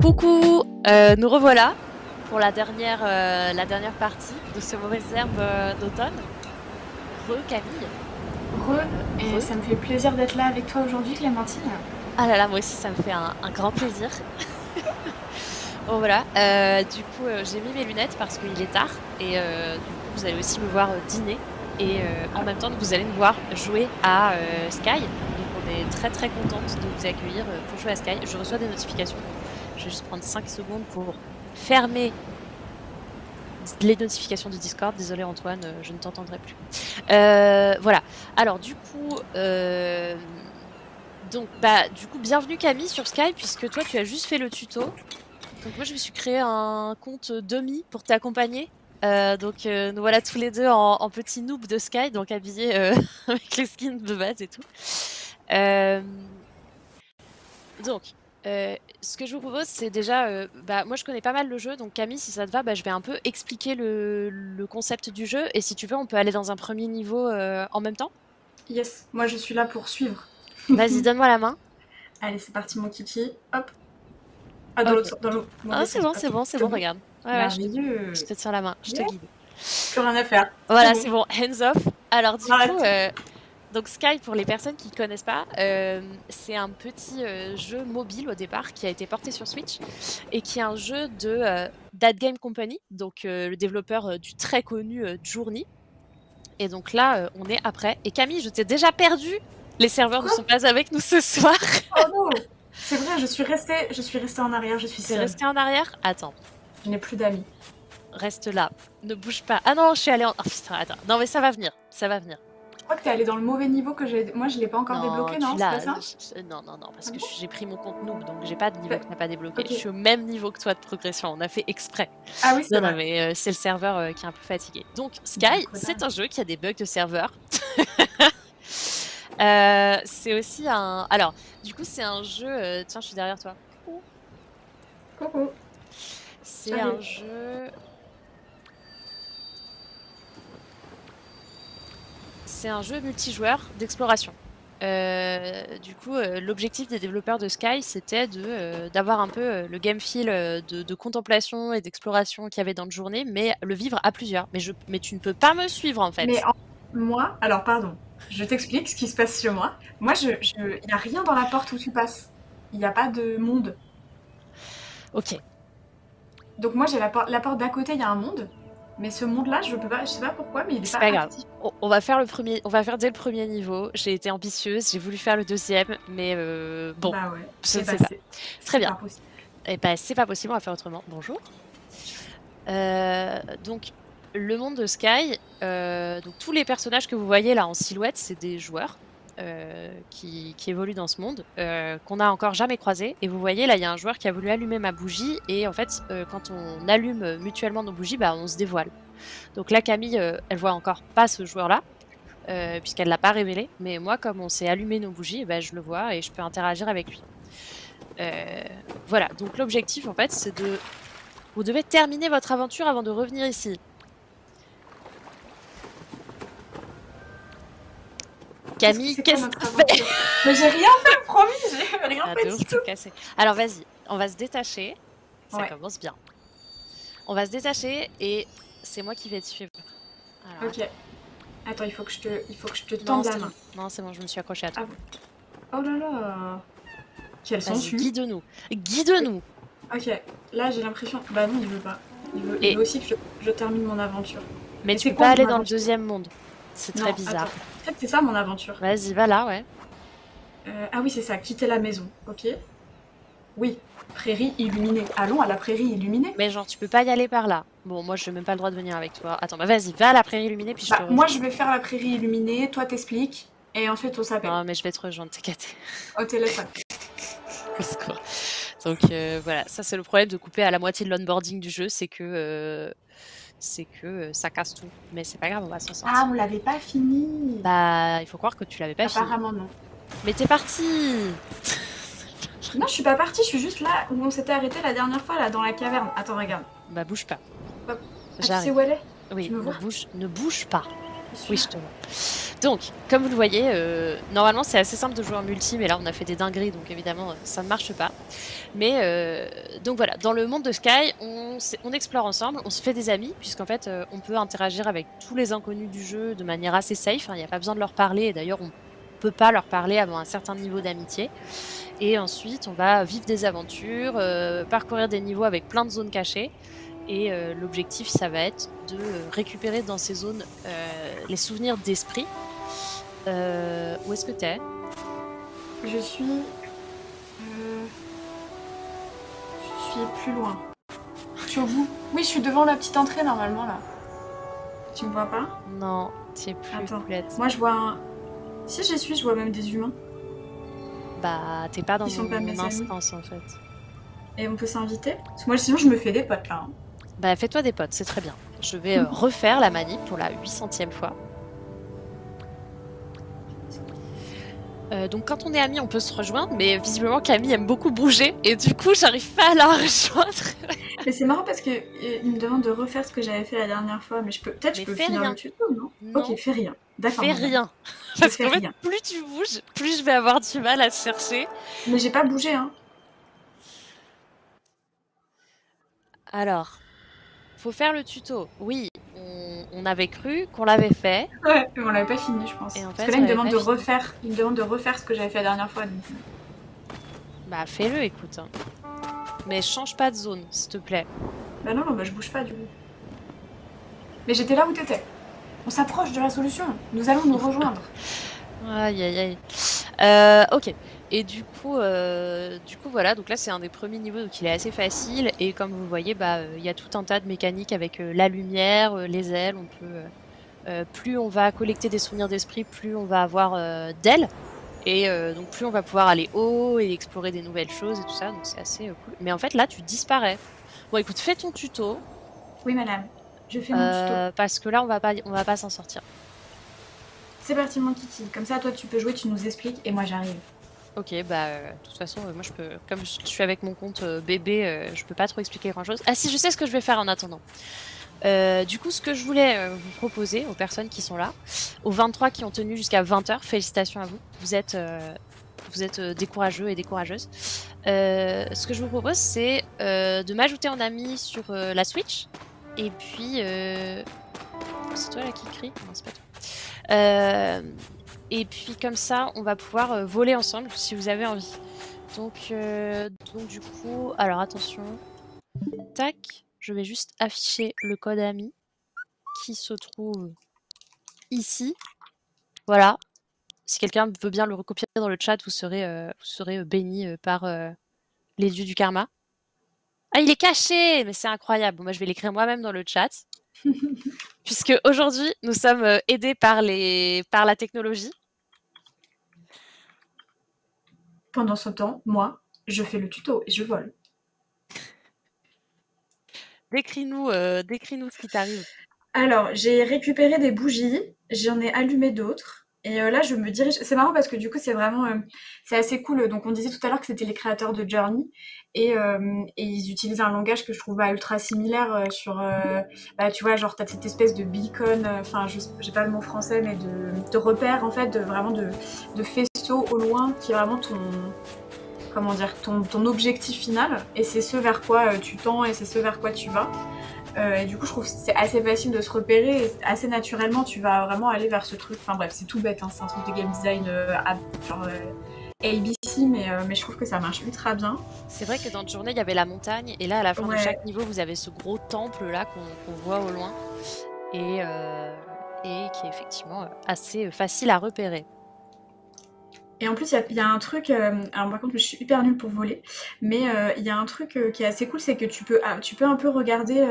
Coucou, nous revoilà pour la dernière partie de ce mauvais herbe d'automne. Camille. Et ça me fait plaisir d'être là avec toi aujourd'hui, Clémentine. Ah là là, moi aussi ça me fait un grand plaisir. Bon voilà, du coup j'ai mis mes lunettes parce qu'il est tard et du coup vous allez aussi me voir dîner et en même temps vous allez me voir jouer à Sky. Donc on est très très contente de vous accueillir pour jouer à Sky. Je reçois des notifications. Je vais juste prendre 5 secondes pour fermer les notifications du Discord. Désolé Antoine, je ne t'entendrai plus. Voilà. Alors du coup, bienvenue Camille sur Skype puisque toi tu as juste fait le tuto. Donc moi je me suis créé un compte dummy pour t'accompagner. Donc nous voilà tous les deux en petits noobs de Sky, donc habillés avec les skins de base et tout. Ce que je vous propose, c'est déjà, moi je connais pas mal le jeu, donc Camille, si ça te va, je vais un peu expliquer le concept du jeu, et si tu veux, on peut aller dans un premier niveau en même temps. Yes, moi je suis là pour suivre. Vas-y, donne-moi la main. Allez, c'est parti mon kiki. Hop. Ah, dans Ok. l'autre, dans l'autre. Ah, c'est bon, c'est bon, c'est bon, regarde. Ouais, Merveilleux. je te tiens la main, je te guide. Plus rien à faire. Voilà, c'est bon, hands off. Alors du Arrête. coup, donc Sky, pour les personnes qui ne connaissent pas, c'est un petit jeu mobile au départ qui a été porté sur Switch et qui est un jeu de That Game Company, donc le développeur du très connu Journey. Et donc là, on est après. Et Camille, je t'ai déjà perdu. Les serveurs ne sont pas avec nous ce soir. Oh non. C'est vrai, je suis restée en arrière, je suis T'es seule. restée en arrière? Attends. Je n'ai plus d'amis. Reste là. Ne bouge pas. Ah non, je suis allée en... Oh putain, attends. Non mais ça va venir. Ça va venir. Je crois que t'es allée dans le mauvais niveau que j'ai. Moi je l'ai pas encore débloqué, non? C'est pas ça? Non, parce que j'ai pris mon compte noob, donc j'ai pas de niveau que t'as pas débloqué. Okay. Je suis au même niveau que toi de progression. On a fait exprès. Ah oui, c'est vrai. Non, mais c'est le serveur qui est un peu fatigué. Donc Sky, c'est un jeu qui a des bugs de serveur. C'est aussi un... Alors, du coup, c'est un jeu... Tiens, je suis derrière toi. Coucou. C'est un jeu... C'est un jeu multijoueur d'exploration. Du coup, l'objectif des développeurs de Sky, c'était d'avoir un peu le game feel de contemplation et d'exploration qu'il y avait dans le journée, mais le vivre à plusieurs. Mais tu ne peux pas me suivre, en fait. Moi, alors pardon, je t'explique ce qui se passe chez moi. Moi, il n'y a rien dans la porte où tu passes. Il n'y a pas de monde. Ok. Donc moi, j'ai la porte d'à côté, il y a un monde. Mais ce monde-là, je sais pas pourquoi, mais il est pas grave. On va faire dès le premier niveau. J'ai été ambitieuse, j'ai voulu faire le deuxième, mais bon, bah ouais, je ne sais pas. Très bien. Et c'est pas possible, on va faire autrement. Bonjour. Donc, le monde de Sky, donc tous les personnages que vous voyez là en silhouette, c'est des joueurs qui évoluent dans ce monde, qu'on n'a encore jamais croisé. Et vous voyez, là, il y a un joueur qui a voulu allumer ma bougie, et en fait, quand on allume mutuellement nos bougies, on se dévoile. Donc là, Camille, elle voit encore pas ce joueur-là, puisqu'elle l'a pas révélé. Mais moi, comme on s'est allumé nos bougies, je le vois et je peux interagir avec lui. Voilà, donc l'objectif, en fait, c'est de... Vous devez terminer votre aventure avant de revenir ici. Camille, qu'est-ce que tu fais? Mais j'ai rien fait, promis, j'ai rien fait du tout. Alors vas-y, on va se détacher. Ça commence bien. On va se détacher et c'est moi qui vais te suivre. Alors, ok. Attends, il faut que je te tende la main. Non, c'est bon, je me suis accrochée à toi. Oh là là. Quelle censure. Guide-nous. Guide-nous. Ok, là j'ai l'impression... Bah non, il veut pas. Il veut aussi que je termine mon aventure. Mais tu peux pas aller dans le deuxième monde. C'est très bizarre. Peut-être c'est ça mon aventure. Vas-y, va là, ouais. Ah oui, c'est ça, quitter la maison, ok. Oui, prairie illuminée. Allons à la prairie illuminée. Mais genre, tu peux pas y aller par là. Bon, moi, je n'ai même pas le droit de venir avec toi. Attends, vas-y, va à la prairie illuminée, puis je te rejoins. Moi, je vais faire la prairie illuminée, toi t'expliques, et ensuite on s'appelle. Non, mais je vais te rejoindre, t'es gâté. Au téléphone. Au secours. Donc, voilà, ça, c'est le problème de couper à la moitié de l'onboarding du jeu, c'est que ça casse tout. Mais c'est pas grave, on va s'en sortir. Ah, on l'avait pas fini. Il faut croire que tu l'avais pas fini. Apparemment, non. Mais t'es partie. Non, je suis pas partie, je suis juste là où on s'était arrêté la dernière fois, là, dans la caverne. Attends, regarde. Bouge pas. Tu sais où elle est? Oui, ne bouge pas. Oui, je te vois. Donc, comme vous le voyez, normalement c'est assez simple de jouer en multi, mais là on a fait des dingueries, donc évidemment ça ne marche pas. Mais donc voilà, dans le monde de Sky, on explore ensemble, on se fait des amis, puisqu'en fait on peut interagir avec tous les inconnus du jeu de manière assez safe, hein, il n'y a pas besoin de leur parler, et d'ailleurs on peut pas leur parler avant un certain niveau d'amitié. Et ensuite on va vivre des aventures, parcourir des niveaux avec plein de zones cachées. Et l'objectif, ça va être de récupérer dans ces zones les souvenirs d'esprit. Où est-ce que t'es? Je suis plus loin. Je suis au bout. Oui, je suis devant la petite entrée normalement là. Tu me vois pas? Non, tu es plus Attends. Poulette. Moi je vois un. Si j'y suis, je vois même des humains. Bah, t'es pas dans Ils sont pas mon mes amis. instance en fait. Et on peut s'inviter? Parce que moi sinon je me fais des potes là. Hein. Bah, fais-toi des potes, c'est très bien. Je vais refaire la manip pour la 800e fois. Donc quand on est amis, on peut se rejoindre, mais visiblement Camille aime beaucoup bouger, et du coup j'arrive pas à la rejoindre. Mais c'est marrant parce que il me demande de refaire ce que j'avais fait la dernière fois, mais peut-être je peux finir rien. le tuto, non? Non. Ok, fais rien. D'accord. Fais rien. Parce qu'en fait, plus tu bouges, plus je vais avoir du mal à te chercher. Mais j'ai pas bougé, hein. Alors, faut faire le tuto. Oui, on avait cru qu'on l'avait fait. Ouais, mais on l'avait pas fini, je pense. Et en Parce fait, que là, il me demande de refaire ce que j'avais fait la dernière fois. Donc... Bah, fais-le, écoute. Mais change pas de zone, s'il te plaît. Bah non, bah je bouge pas du coup. Mais j'étais là où t'étais. On s'approche de la solution. Nous allons nous rejoindre. Aïe, aïe, aïe. Ok. Et du coup, voilà. Donc là, c'est un des premiers niveaux, donc il est assez facile. Et comme vous voyez, bah, il y a tout un tas de mécaniques avec la lumière, les ailes. On peut, plus on va collecter des souvenirs d'esprit, plus on va avoir d'ailes. Et donc plus on va pouvoir aller haut et explorer des nouvelles choses et tout ça. Donc c'est assez cool. Mais en fait, là, tu disparais. Bon, écoute, fais ton tuto. Oui, madame. Je fais mon tuto. Parce que là, on va pas s'en sortir. C'est parti, mon kiki. Comme ça, toi, tu peux jouer, tu nous expliques, et moi, j'arrive. Ok, bah, de toute façon, moi, je peux, comme je suis avec mon compte bébé, je peux pas trop expliquer grand-chose. Ah si, je sais ce que je vais faire en attendant. Du coup, ce que je voulais vous proposer aux personnes qui sont là, aux 23 qui ont tenu jusqu'à 20h, félicitations à vous. Vous êtes des courageux et des courageuses. Ce que je vous propose, c'est de m'ajouter en ami sur la Switch. Et puis... C'est toi là qui crie? Non, c'est pas toi. Et puis comme ça, on va pouvoir voler ensemble si vous avez envie. Donc du coup, alors attention. Tac, je vais juste afficher le code ami qui se trouve ici. Voilà. Si quelqu'un veut bien le recopier dans le chat, vous serez béni par les dieux du karma. Ah, il est caché! Mais c'est incroyable. Bon, moi, je vais l'écrire moi-même dans le chat. Puisque aujourd'hui, nous sommes aidés par la technologie. Pendant ce temps, moi, je fais le tuto et je vole. Décris-nous ce qui t'arrive. Alors, j'ai récupéré des bougies, j'en ai allumé d'autres. Et là, je me dirige. C'est marrant parce que du coup, c'est vraiment. C'est assez cool. Donc, on disait tout à l'heure que c'était les créateurs de Journey. Et ils utilisent un langage que je trouve ultra similaire sur. Bah, tu vois, genre, t'as cette espèce de beacon. Enfin, j'ai pas le mot français, mais de repère, en fait, vraiment de faisceau au loin qui est vraiment ton. Comment dire, ton objectif final. Et c'est ce vers quoi tu tends et c'est ce vers quoi tu vas. Et du coup, je trouve que c'est assez facile de se repérer et assez naturellement, tu vas vraiment aller vers ce truc. Enfin bref, c'est tout bête, hein, c'est un truc de game design genre ABC, mais je trouve que ça marche ultra bien. C'est vrai que dans Journée, il y avait la montagne, et là, à la fin de Ouais. chaque niveau, vous avez ce gros temple là qu'on voit au loin, et qui est effectivement assez facile à repérer. Et en plus, il y a un truc, alors par contre, je suis hyper nulle pour voler, mais il y a un truc qui est assez cool, c'est que tu peux un peu regarder,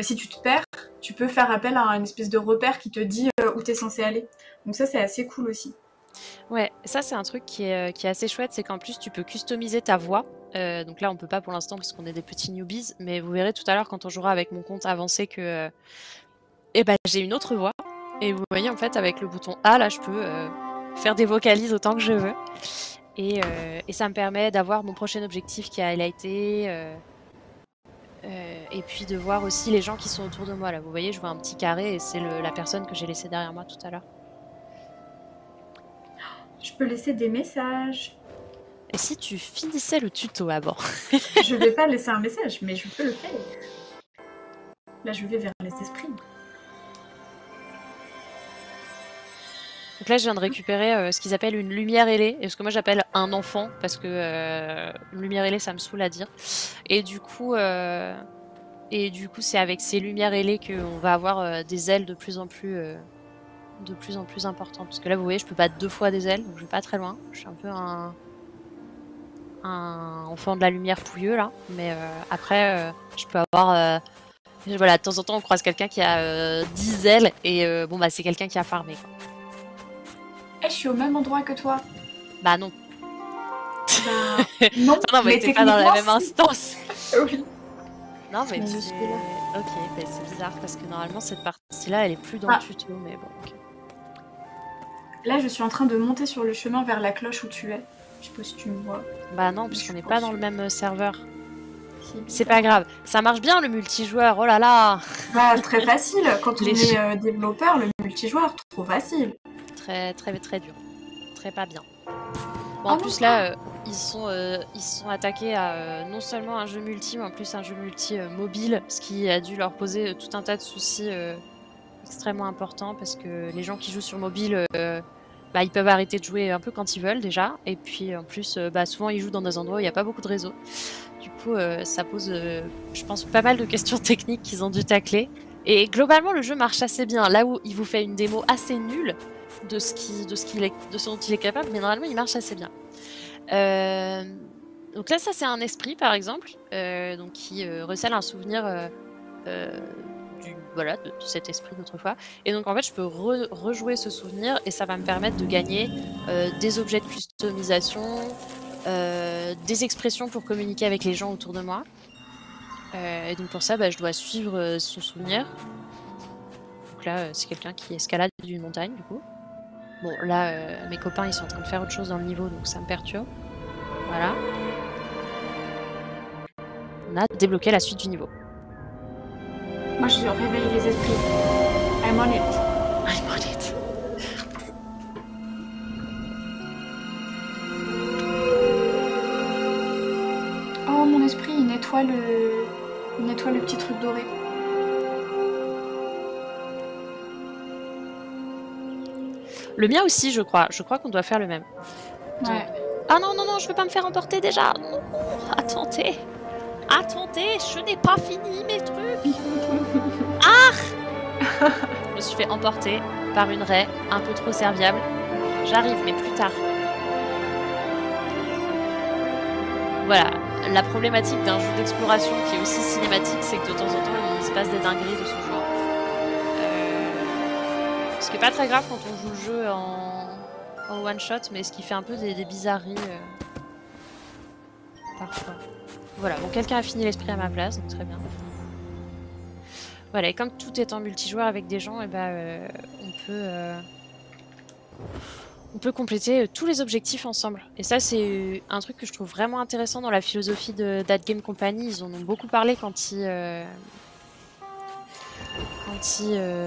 si tu te perds, tu peux faire appel à une espèce de repère qui te dit où t'es censé aller. Donc ça, c'est assez cool aussi. Ouais, ça c'est un truc qui est assez chouette, c'est qu'en plus tu peux customiser ta voix. Donc là on peut pas pour l'instant parce qu'on est des petits newbies, mais vous verrez tout à l'heure quand on jouera avec mon compte avancé que j'ai une autre voix. Et vous voyez en fait avec le bouton A là je peux faire des vocalises autant que je veux. Et ça me permet d'avoir mon prochain objectif qui a highlighté. Et puis de voir aussi les gens qui sont autour de moi là. Vous voyez, je vois un petit carré et c'est la personne que j'ai laissée derrière moi tout à l'heure. Je peux laisser des messages. Et si tu finissais le tuto avant? Je vais pas laisser un message, mais je peux le faire. Là, je vais vers les esprits. Donc là, je viens de récupérer ce qu'ils appellent une lumière ailée, et ce que moi j'appelle un enfant, parce que une lumière ailée, ça me saoule à dire. Et du coup, c'est avec ces lumières ailées qu'on va avoir des ailes de plus en plus importantes. Parce que là, vous voyez, je peux battre 2 fois des ailes, donc je vais pas très loin. Je suis un peu un enfant de la lumière pouilleux là, mais après, je peux avoir. Voilà, de temps en temps, on croise quelqu'un qui a 10 ailes, et bon, bah, c'est quelqu'un qui a farmé, quoi. Eh, je suis au même endroit que toi. Bah non. Bah, non, non, mais t'es pas dans la même instance. Oui. Non, mais Mais je tu suis là. Ok, bah, c'est bizarre parce que normalement cette partie-là, elle est plus dans le tuto, mais bon, ok. Là, je suis en train de monter sur le chemin vers la cloche où tu es. Je sais pas si tu me vois. Bah non, puisqu'on n'est pas dans le même serveur. C'est bizarre. pas grave. Ça marche bien le multijoueur, oh là là. Bah, très facile. Quand on est développeur, le multijoueur, trop facile. Très, très, très dur. Très pas bien. Bon, en plus, là, ils se sont attaqués à non seulement un jeu multi, mais en plus un jeu multi mobile, ce qui a dû leur poser tout un tas de soucis extrêmement importants, parce que les gens qui jouent sur mobile, bah, ils peuvent arrêter de jouer un peu quand ils veulent déjà, et puis en plus, bah, souvent ils jouent dans des endroits où il n'y a pas beaucoup de réseau. Du coup, ça pose, je pense, pas mal de questions techniques qu'ils ont dû tacler. Et globalement, le jeu marche assez bien. Là où il vous fait une démo assez nulle de ce dont il est capable, mais normalement, il marche assez bien. Donc là, ça, c'est un esprit, par exemple, donc qui recèle un souvenir de cet esprit d'autrefois. Et donc, en fait, je peux rejouer ce souvenir, et ça va me permettre de gagner des objets de customisation, des expressions pour communiquer avec les gens autour de moi. Et donc pour ça, bah, je dois suivre son souvenir. Donc là, c'est quelqu'un qui escalade une montagne, du coup. Bon, là, mes copains, ils sont en train de faire autre chose dans le niveau, donc ça me perturbe. Voilà. On a débloqué la suite du niveau. Moi, je réveille les esprits. I'm on it. I'm on it. Oh, mon esprit, il nettoie le petit truc doré. Le mien aussi, je crois. Je crois qu'on doit faire le même. Donc... Ouais. Ah non, non, non, je veux pas me faire emporter déjà. Non, attendez. Attendez, je n'ai pas fini mes trucs. Ah. Je me suis fait emporter par une raie un peu trop serviable. J'arrive, mais plus tard. Voilà, la problématique d'un jeu d'exploration qui est aussi cinématique, c'est que de temps en temps, il se passe des dingueries de ce genre. Ce qui est pas très grave quand on joue le jeu en one-shot, mais ce qui fait un peu des bizarreries parfois. Voilà, bon, quelqu'un a fini l'esprit à ma place, donc très bien. Voilà, et comme tout est en multijoueur avec des gens, et ben, on peut compléter tous les objectifs ensemble. Et ça, c'est un truc que je trouve vraiment intéressant dans la philosophie de That Game Company. Ils en ont beaucoup parlé quand ils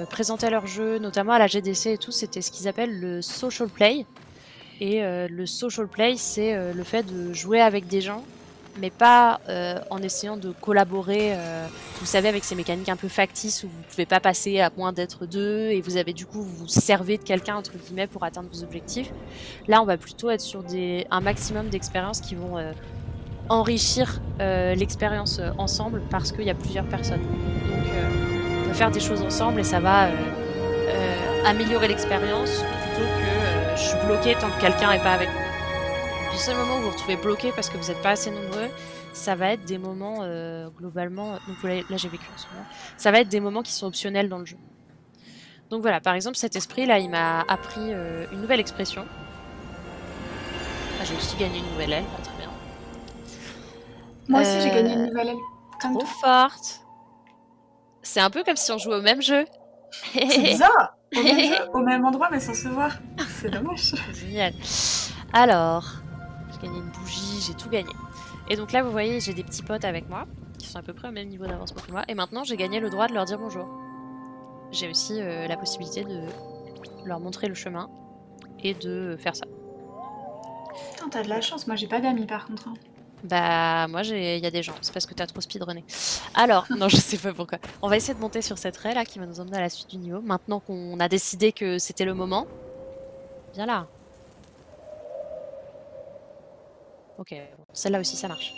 présentaient leur jeu, notamment à la GDC et tout. C'était ce qu'ils appellent le social play. Et le social play, c'est le fait de jouer avec des gens, mais pas en essayant de collaborer, vous savez, avec ces mécaniques un peu factices où vous ne pouvez pas passer à moins d'être 2, et vous avez du coup, vous servez de quelqu'un, entre guillemets, pour atteindre vos objectifs. Là, on va plutôt être sur un maximum d'expériences qui vont enrichir l'expérience ensemble, parce qu'il y a plusieurs personnes. Donc, on peut faire des choses ensemble, et ça va améliorer l'expérience, plutôt que je suis bloquée tant que quelqu'un n'est pas avec moi. Le seul moment où vous vous retrouvez bloqué parce que vous n'êtes pas assez nombreux, ça va être des moments globalement. Donc là, j'ai vécu en ce moment. Ça va être des moments qui sont optionnels dans le jeu. Donc voilà, par exemple, cet esprit là, il m'a appris une nouvelle expression. Ah, j'ai aussi gagné une nouvelle aile, très bien. Moi aussi, j'ai gagné une nouvelle aile. Trop forte. C'est un peu comme si on jouait au même jeu. C'est bizarre. Au même jeu, au même endroit, mais sans se voir. C'est dommage. Génial. Alors. J'ai gagné une bougie, j'ai tout gagné. Et donc là, vous voyez, j'ai des petits potes avec moi, qui sont à peu près au même niveau d'avancement que moi. Et maintenant, j'ai gagné le droit de leur dire bonjour. J'ai aussi la possibilité de leur montrer le chemin et de faire ça. Putain, t'as de la chance, moi j'ai pas d'amis par contre. Hein. Bah, moi, il y a des gens, c'est parce que t'as trop speedrunné. Alors, non, je sais pas pourquoi. On va essayer de monter sur cette raie là qui va nous emmener à la suite du niveau. Maintenant qu'on a décidé que c'était le moment. Viens là. Ok, bon, celle-là aussi ça marche.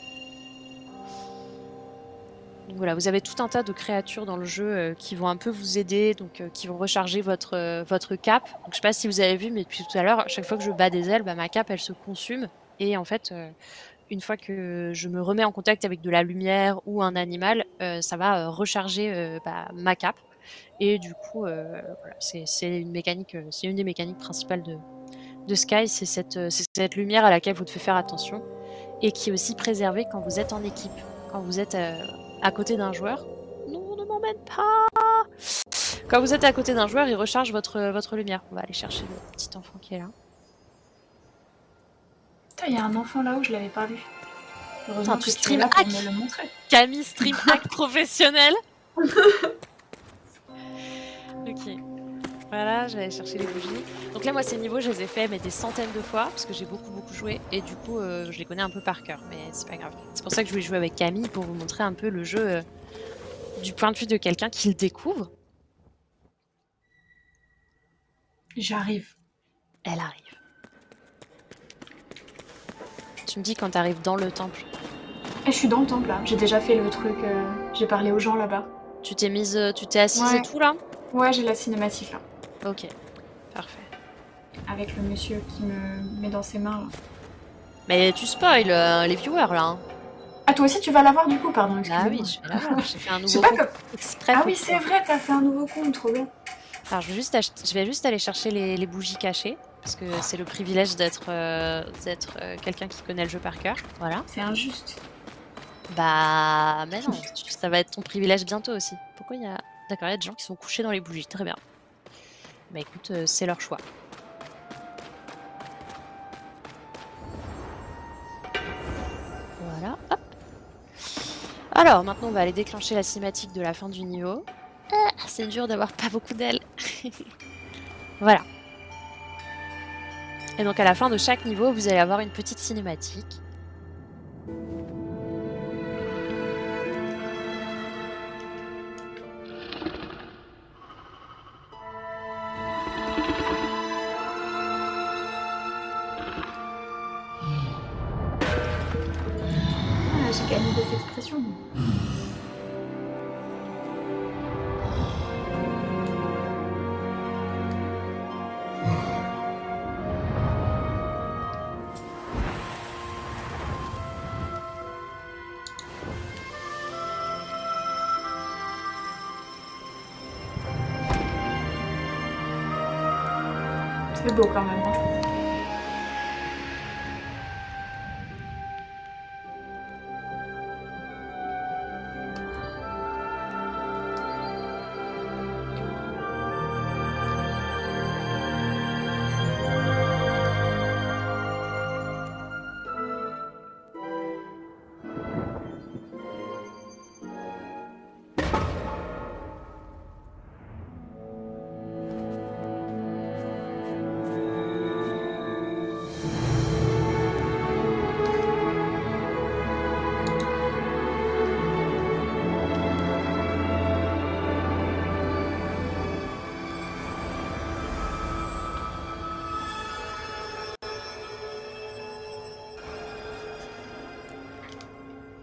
Donc voilà, vous avez tout un tas de créatures dans le jeu qui vont un peu vous aider, donc qui vont recharger votre cape. Donc je sais pas si vous avez vu, mais depuis tout à l'heure, à chaque fois que je bats des ailes, bah, ma cape elle se consume. Et en fait, une fois que je me remets en contact avec de la lumière ou un animal, ça va recharger bah, ma cape. Et du coup, voilà, c'est une mécanique, c'est une des mécaniques principales de Sky, c'est cette lumière à laquelle vous devez faire attention et qui est aussi préservée quand vous êtes en équipe, quand vous êtes à côté d'un joueur. Non, ne m'emmène pas. Quand vous êtes à côté d'un joueur, il recharge votre lumière. On va aller chercher le petit enfant qui est là. Putain, il y a un enfant là-haut, je l'avais pas vu. Heureusement Putain, que tu tu es stream là pour hack. me le montrer. Camille, stream hack professionnel. Ok. Voilà, je vais aller chercher les bougies. Donc là, moi, ces niveaux, je les ai faits mais des centaines de fois parce que j'ai beaucoup joué et du coup, je les connais un peu par cœur, mais c'est pas grave. C'est pour ça que je voulais jouer avec Camille pour vous montrer un peu le jeu du point de vue de quelqu'un qui le découvre. J'arrive. Elle arrive. Tu me dis quand t'arrives dans le temple. Et je suis dans le temple là, j'ai déjà fait le truc, j'ai parlé aux gens là-bas. Tu t'es assise Ouais. et tout là? Ouais, j'ai la cinématique là. Ok, parfait. Avec le monsieur qui me met dans ses mains là. Mais tu spoil les viewers là. Hein. Ah, toi aussi tu vas l'avoir du coup, pardon, Ah excusez-moi. oui, je vais l'avoir. J'ai fait un Je sais nouveau pas compte comme... exprès Ah pour oui, c'est toi. vrai, t'as fait un nouveau compte, trop bien. Alors, je vais juste aller chercher les bougies cachées, parce que c'est le privilège d'être quelqu'un qui connaît le jeu par cœur. Voilà. C'est injuste. Bah, mais non, ça va être ton privilège bientôt aussi. Pourquoi il y a... D'accord, il y a des gens qui sont couchés dans les bougies, très bien. Bah écoute, c'est leur choix. Voilà, hop. Alors, maintenant, on va aller déclencher la cinématique de la fin du niveau. Ah, c'est dur d'avoir pas beaucoup d'ailes. Voilà. Et donc, à la fin de chaque niveau, vous allez avoir une petite cinématique. Ah, j'ai gagné des expressions. C'est beau quand même. Hein.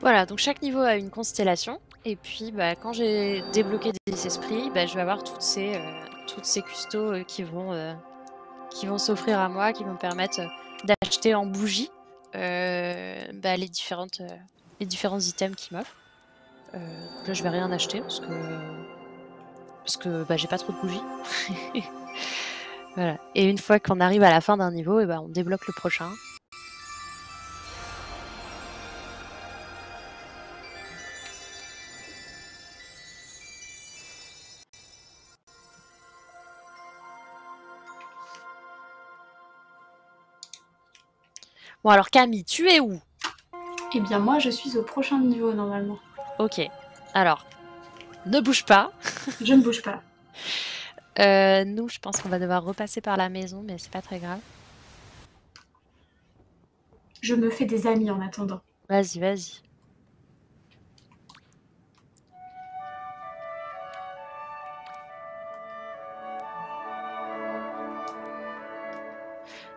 Voilà, donc chaque niveau a une constellation. Et puis, bah, quand j'ai débloqué des esprits, bah, je vais avoir toutes ces custos qui vont s'offrir à moi, qui vont me permettre d'acheter en bougie bah, les différents items qu'ils m'offrent. Là, je vais rien acheter parce que bah, j'ai pas trop de bougies. Voilà. Et une fois qu'on arrive à la fin d'un niveau, et bah, on débloque le prochain. Bon alors Camille, tu es où? Eh bien moi je suis au prochain niveau normalement. Ok, alors, ne bouge pas. Je ne bouge pas. Nous, je pense qu'on va devoir repasser par la maison, mais c'est pas très grave. Je me fais des amis en attendant. Vas-y, vas-y.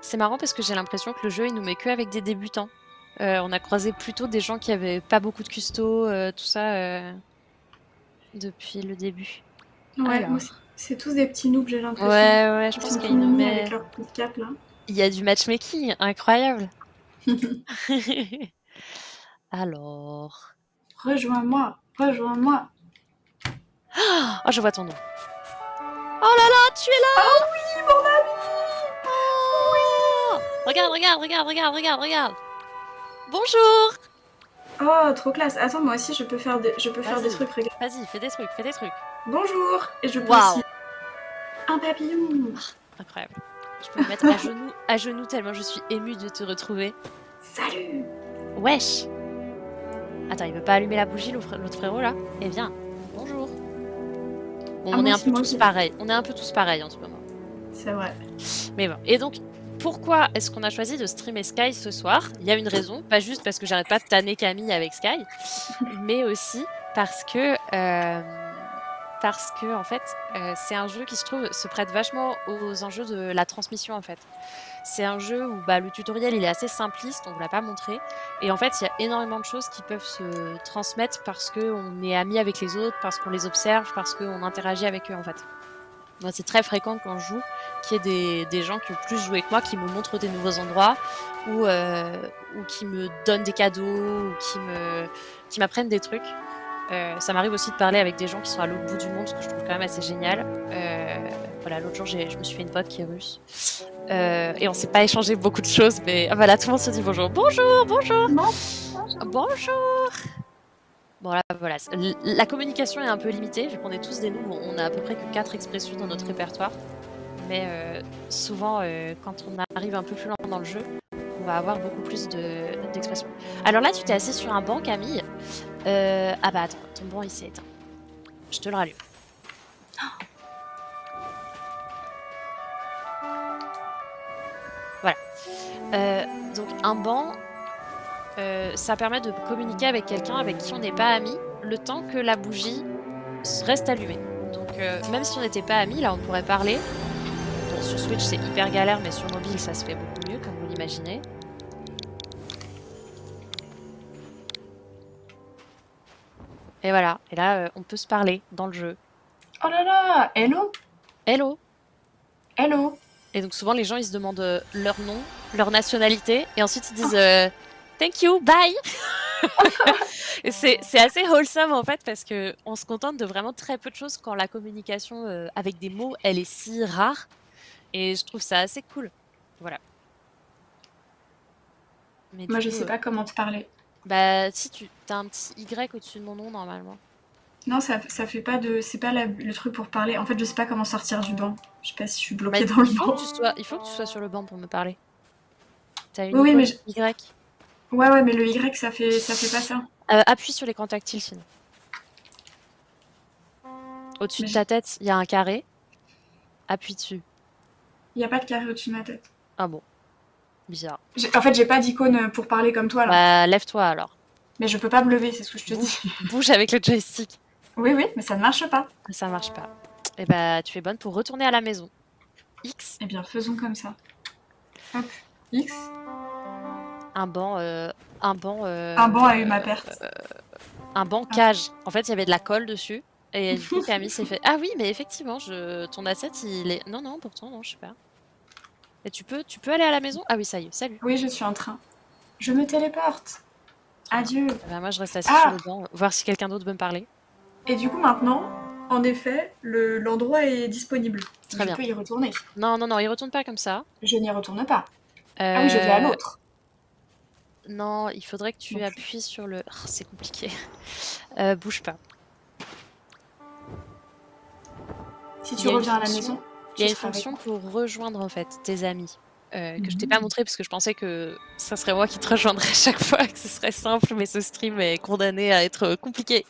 C'est marrant parce que j'ai l'impression que le jeu, il nous met que avec des débutants. On a croisé plutôt des gens qui avaient pas beaucoup de custo, tout ça, depuis le début. Ouais, moi, Alors. c'est tous des petits noobs, j'ai Ouais, l'impression. ouais, je Ils pense sont tout qu'il nous mignons avec met. leur petit cap, là. Il y a du matchmaking, incroyable. Alors. Rejoins-moi, rejoins-moi. Oh, je vois ton nom. Oh là là, tu es là! Oh oui, mon ami! Oh! Regarde, regarde, regarde, regarde, regarde, regarde. Bonjour! Oh, trop classe. Attends, moi aussi, je peux faire des trucs, regarde. Vas-y, fais des trucs, fais des trucs. Bonjour! Et je peux Waouh! aussi... Un papillon! Incroyable. Je peux me mettre à genoux tellement je suis émue de te retrouver. Salut! Wesh! Attends, il veut pas allumer la bougie, l'autre frérot, là? Eh bien, bonjour. Bon, Ah, on est moi un aussi, peu moi tous aussi. pareils. On est un peu tous pareils en ce moment. C'est vrai. Mais bon. Et donc, pourquoi est-ce qu'on a choisi de streamer Sky ce soir? Il y a une raison, pas juste parce que j'arrête pas de tanner Camille avec Sky, mais aussi parce que en fait, c'est un jeu qui se prête vachement aux enjeux de la transmission en fait. C'est un jeu où le tutoriel il est assez simpliste, on vous l'a pas montré, et en fait il y a énormément de choses qui peuvent se transmettre parce qu'on est amis avec les autres, parce qu'on les observe, parce qu'on interagit avec eux en fait. Moi, c'est très fréquent quand je joue qu'il y ait des gens qui ont plus joué que moi, qui me montrent des nouveaux endroits ou qui me donnent des cadeaux ou qui m'apprennent des trucs. Ça m'arrive aussi de parler avec des gens qui sont à l'autre bout du monde, ce que je trouve quand même assez génial. Voilà, l'autre jour, je me suis fait une pote qui est russe. Et on s'est pas échangé beaucoup de choses, mais voilà, tout le monde se dit bonjour. Bonjour, bonjour. Non. Bonjour. Bon là, voilà, la communication est un peu limitée, vu qu'on est tous des noobs, on a à peu près que 4 expressions dans notre répertoire. Mais souvent, quand on arrive un peu plus loin dans le jeu, on va avoir beaucoup plus d'expressions. Alors là, tu t'es assis sur un banc, Camille. Ah bah attends, ton banc il s'est éteint. Je te le rallume. Voilà. Donc un banc, ça permet de communiquer avec quelqu'un avec qui on n'est pas ami, le temps que la bougie reste allumée. Donc même si on n'était pas amis, là on pourrait parler. Bon, sur Switch c'est hyper galère, mais sur mobile ça se fait beaucoup mieux, comme vous l'imaginez. Et voilà, et là on peut se parler dans le jeu. Oh là là! Hello! Hello! Hello! Et donc souvent les gens ils se demandent leur nom, leur nationalité, et ensuite ils disent thank you, bye! Et c'est assez wholesome en fait, parce qu'on se contente de vraiment très peu de choses quand la communication avec des mots elle est si rare, et je trouve ça assez cool. Voilà. Mais Moi, du je coup, sais pas comment te parler. bah si tu as un petit Y au-dessus de mon nom normalement. Non, ça fait pas de... C'est pas le truc pour parler. En fait, je sais pas comment sortir du banc. Je sais pas si je suis Bah, bloquée dans le banc. il faut que tu sois sur le banc pour me parler. T'as une Oui, oui, icône mais... Y. Ouais, mais le Y, ça fait pas ça. Appuie sur l'écran tactile sinon. Au-dessus Mais de ta tête, il y a un carré. Appuie dessus. il y a pas de carré au-dessus de ma tête. Ah bon, bizarre. En fait, j'ai pas d'icône pour parler comme toi, là. Bah, lève-toi alors. Mais je peux pas me lever, c'est ce que je te dis. Bouge avec le joystick. Oui, mais ça ne marche pas. Ça marche pas. Et bah, tu es bonne pour retourner à la maison. X. Eh bien, faisons comme ça. Hop. X. Un banc. Un banc a eu ma perte. Un banc cage. En fait, il y avait de la colle dessus. Et du coup, Camille s'est fait. Ah oui, mais effectivement, ton asset, il est. Non, pourtant, non, je sais pas. Et tu peux aller à la maison? Ah oui, ça y est, salut. Oui, je suis en train. Je me téléporte. Adieu. Bah, moi, je reste assise sur le banc, voir si quelqu'un d'autre veut me parler. Et du coup, maintenant, en effet, l'endroit est disponible. Très bien. Je peux y retourner. Non, il retourne pas comme ça. Je n'y retourne pas. Ah oui, je vais à l'autre. Non, il faudrait que tu appuies sur le... Oh, c'est compliqué. Bouge pas. Si tu reviens à la maison, il y a une fonction pour rejoindre en fait tes amis. Que je t'ai pas montré parce que je pensais que ça serait moi qui te rejoindrais chaque fois, que ce serait simple, mais ce stream est condamné à être compliqué.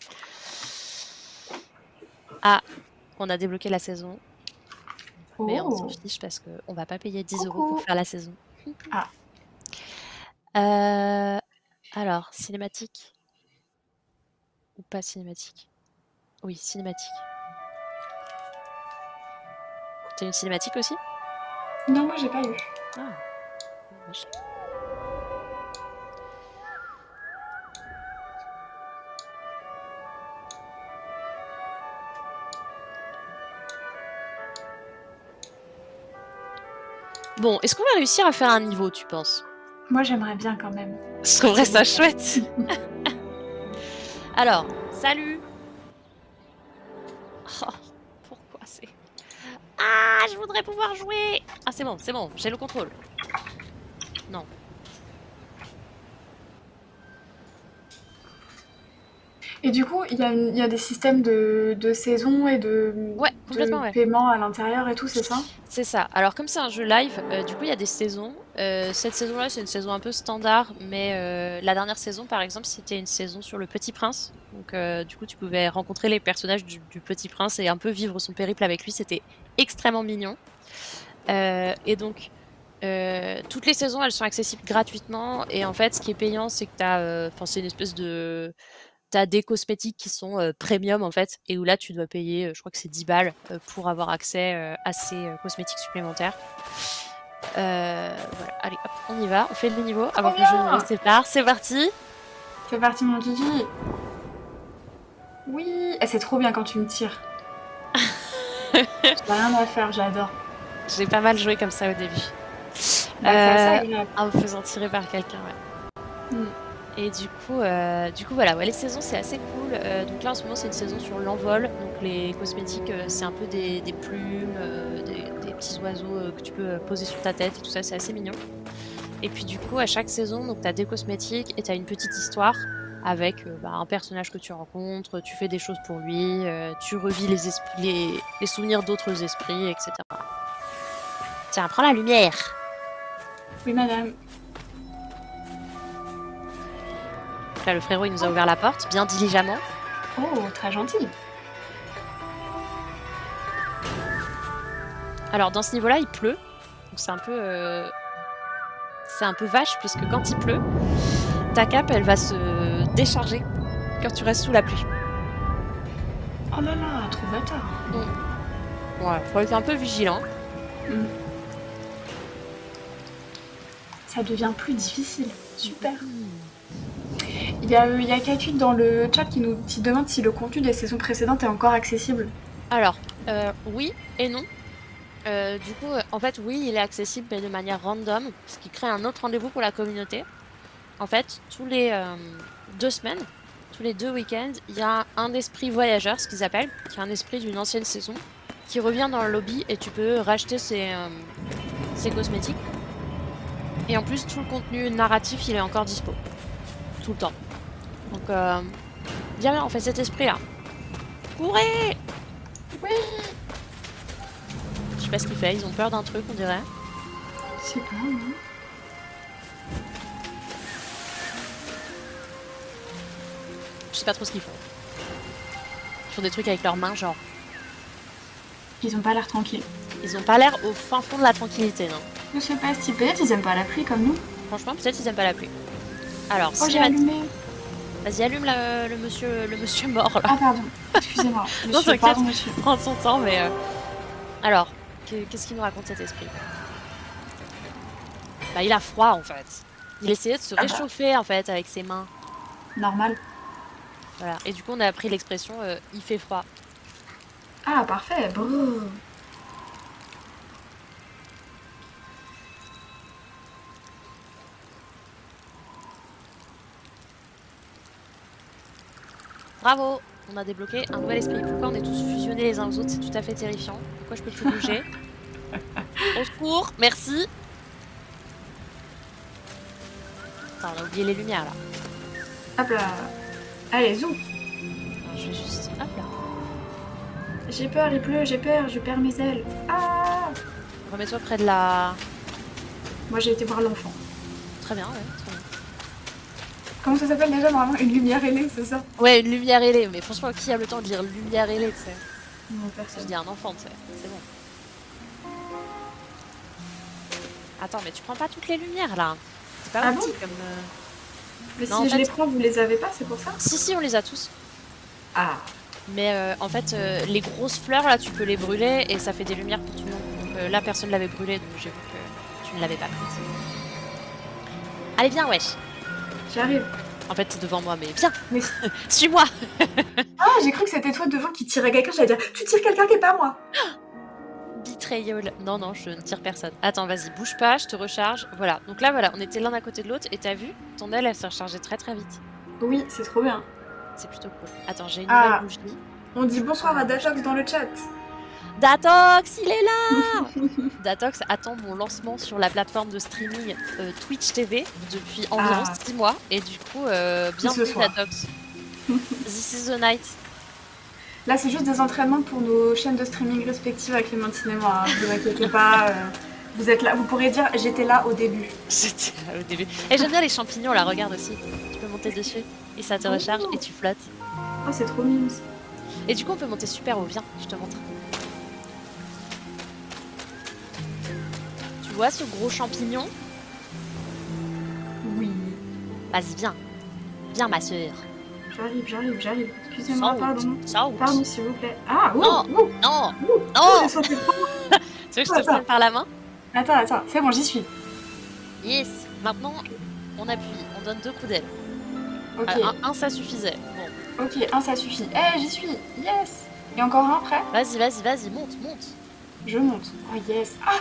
Ah, on a débloqué la saison. Mais on s'en fiche parce qu'on va pas payer 10 € pour faire la saison. Ah. Alors, cinématique ou pas cinématique? Oui, cinématique. T'as une cinématique aussi? Non, moi j'ai pas eu. Ah, dommage. Bon, est-ce qu'on va réussir à faire un niveau, tu penses? Moi j'aimerais bien quand même. Je trouverais ça chouette. Alors, salut. Oh, pourquoi c'est... Ah, je voudrais pouvoir jouer. Ah, c'est bon, j'ai le contrôle. Non. Et du coup, il y a des systèmes de saison et Ouais, complètement, de ouais. paiement à l'intérieur et tout, c'est ça? C'est ça. Alors, comme c'est un jeu live, du coup, il y a des saisons. Cette saison-là, c'est une saison un peu standard, mais la dernière saison, par exemple, c'était une saison sur le Petit Prince. Donc, du coup, tu pouvais rencontrer les personnages du Petit Prince et un peu vivre son périple avec lui. C'était extrêmement mignon. Et donc, toutes les saisons, elles sont accessibles gratuitement. Et en fait, ce qui est payant, c'est que c'est une espèce de... T'as des cosmétiques qui sont premium en fait, et où là tu dois payer, je crois que c'est 10 balles pour avoir accès à ces cosmétiques supplémentaires. Voilà, allez hop, on y va, on fait le niveau avant que le jeu nous sépare. C'est parti. C'est parti mon Kiki. Oui, c'est trop bien quand tu me tires. J'ai rien à faire, j'adore. J'ai pas mal joué comme ça au début. En me faisant tirer par quelqu'un, ouais. Et du coup, voilà, ouais, les saisons c'est assez cool. Donc là en ce moment c'est une saison sur l'envol. Donc les cosmétiques c'est un peu des plumes, des petits oiseaux que tu peux poser sur ta tête et tout ça, c'est assez mignon. Et puis du coup à chaque saison, donc t'as des cosmétiques et t'as une petite histoire avec un personnage que tu rencontres, tu fais des choses pour lui, tu revis les souvenirs d'autres esprits, etc. Tiens, prends la lumière. Oui madame. Là, le frérot, il nous a ouvert la porte, bien diligemment. Oh, très gentil. Alors, dans ce niveau-là, il pleut. Donc, c'est un peu vache, puisque quand il pleut, ta cape, elle va se décharger quand tu restes sous la pluie. Oh là là, trop bâtard. Ouais, faut être un peu vigilant. Ça devient plus difficile. Super. Il y a Kakut dans le chat qui nous demande si le contenu des saisons précédentes est encore accessible. Alors, oui et non. Du coup, en fait, oui, il est accessible, mais de manière random, ce qui crée un autre rendez-vous pour la communauté. En fait, tous les 2 semaines, tous les 2 week-ends, il y a un esprit voyageur, ce qu'ils appellent, qui est un esprit d'une ancienne saison, qui revient dans le lobby et tu peux racheter ses cosmétiques. Et en plus, tout le contenu narratif, il est encore dispo. Tout le temps. Donc, bien, on fait cet esprit-là. Courez! Oui! Je sais pas ce qu'il fait, ils ont peur d'un truc, on dirait. Je sais pas, non. Je sais pas trop ce qu'ils font. Ils font des trucs avec leurs mains, genre. Ils ont pas l'air tranquilles. Ils ont pas l'air au fin fond de la tranquillité, non? Je sais pas, si peut-être ils aiment pas la pluie comme nous. Franchement, peut-être ils aiment pas la pluie. Alors, oh, j'ai allumé. Vas-y, allume le monsieur mort, là. Ah, pardon. Excusez-moi. Non, t'inquiète, pardon, monsieur. Prends son temps, mais... Alors, qu'est-ce qu'il nous raconte, cet esprit? Bah, il a froid, en fait. Il essayait de se réchauffer, en fait, avec ses mains. Normal. Voilà. Et du coup, on a appris l'expression « il fait froid ». Ah, parfait. Brrr. Bravo! On a débloqué un nouvel esprit. Pourquoi on est tous fusionnés les uns aux autres? C'est tout à fait terrifiant. Pourquoi je peux plus bouger? Au secours! Merci! Attends, on a oublié les lumières, là. Hop là. Allez, zou. Je vais juste... Hop là. J'ai peur, il pleut, j'ai peur, je perds mes ailes. Ah! Remets-toi près de la... Moi, j'ai été voir l'enfant. Très bien, ouais, très bien. Comment ça s'appelle déjà, normalement? Une lumière ailée, c'est ça? Ouais, une lumière ailée. Mais franchement, qui a le temps de lire lumière ailée, tu sais? Non, personne. Je dis un enfant, tu sais. C'est bon. Attends, mais tu prends pas toutes les lumières, là. pas Ah mal bon? petit comme... Mais Non, en si je fait... les prends, vous les avez pas, c'est pour ça? Si, on les a tous. Ah. Mais en fait, les grosses fleurs, là, tu peux les brûler et ça fait des lumières pour tout le monde. Donc là, personne l'avait brûlé, donc j'ai vu que tu ne l'avais pas prise. Allez, viens, wesh. J'arrive. En fait, t'es devant moi, mais viens. Mais... Suis-moi. Ah, j'ai cru que c'était toi devant qui tirait quelqu'un. J'allais dire, tu tires quelqu'un qui est pas moi. Betrayal. Non, je ne tire personne. Attends, vas-y, bouge pas, je te recharge. Voilà. Donc là, voilà, on était l'un à côté de l'autre et t'as vu, ton aile, elle s'est rechargée très très vite. Oui, c'est trop bien. C'est plutôt cool. Attends, j'ai une nouvelle bougie. On dit bonsoir à Datox dans le chat. Datox, il est là. Datox attend mon lancement sur la plateforme de streaming Twitch TV depuis environ 6 mois. Et du coup, bienvenue Datox. This is the night. Là, c'est juste des entraînements pour nos chaînes de streaming respectives avec Clémentine et moi. Ne vous inquiétez pas. Vous êtes là. Vous pourrez dire j'étais là au début. J'étais là au début. Et j'aime bien les champignons là, regarde aussi. Tu peux monter dessus et ça te recharge et tu flottes. Oh, c'est trop mignon. Et du coup, on peut monter super haut. Viens, je te montre. Tu vois ce gros champignon? Oui. Vas-y, viens. Viens, ma sœur. J'arrive. Excusez-moi, pardon. Saute. Pardon, s'il vous plaît. Ah, non. J'ai sauté trop. Tu veux que je te prenne par la main? Attends, c'est bon, j'y suis. Yes. Maintenant, on appuie. On donne 2 coups d'aile. Ok. Un, ça suffisait. Bon. Ok, un, ça suffit. Eh, j'y suis. Yes. Et encore un après? Vas-y, monte. Je monte. Oh, yes. Ah,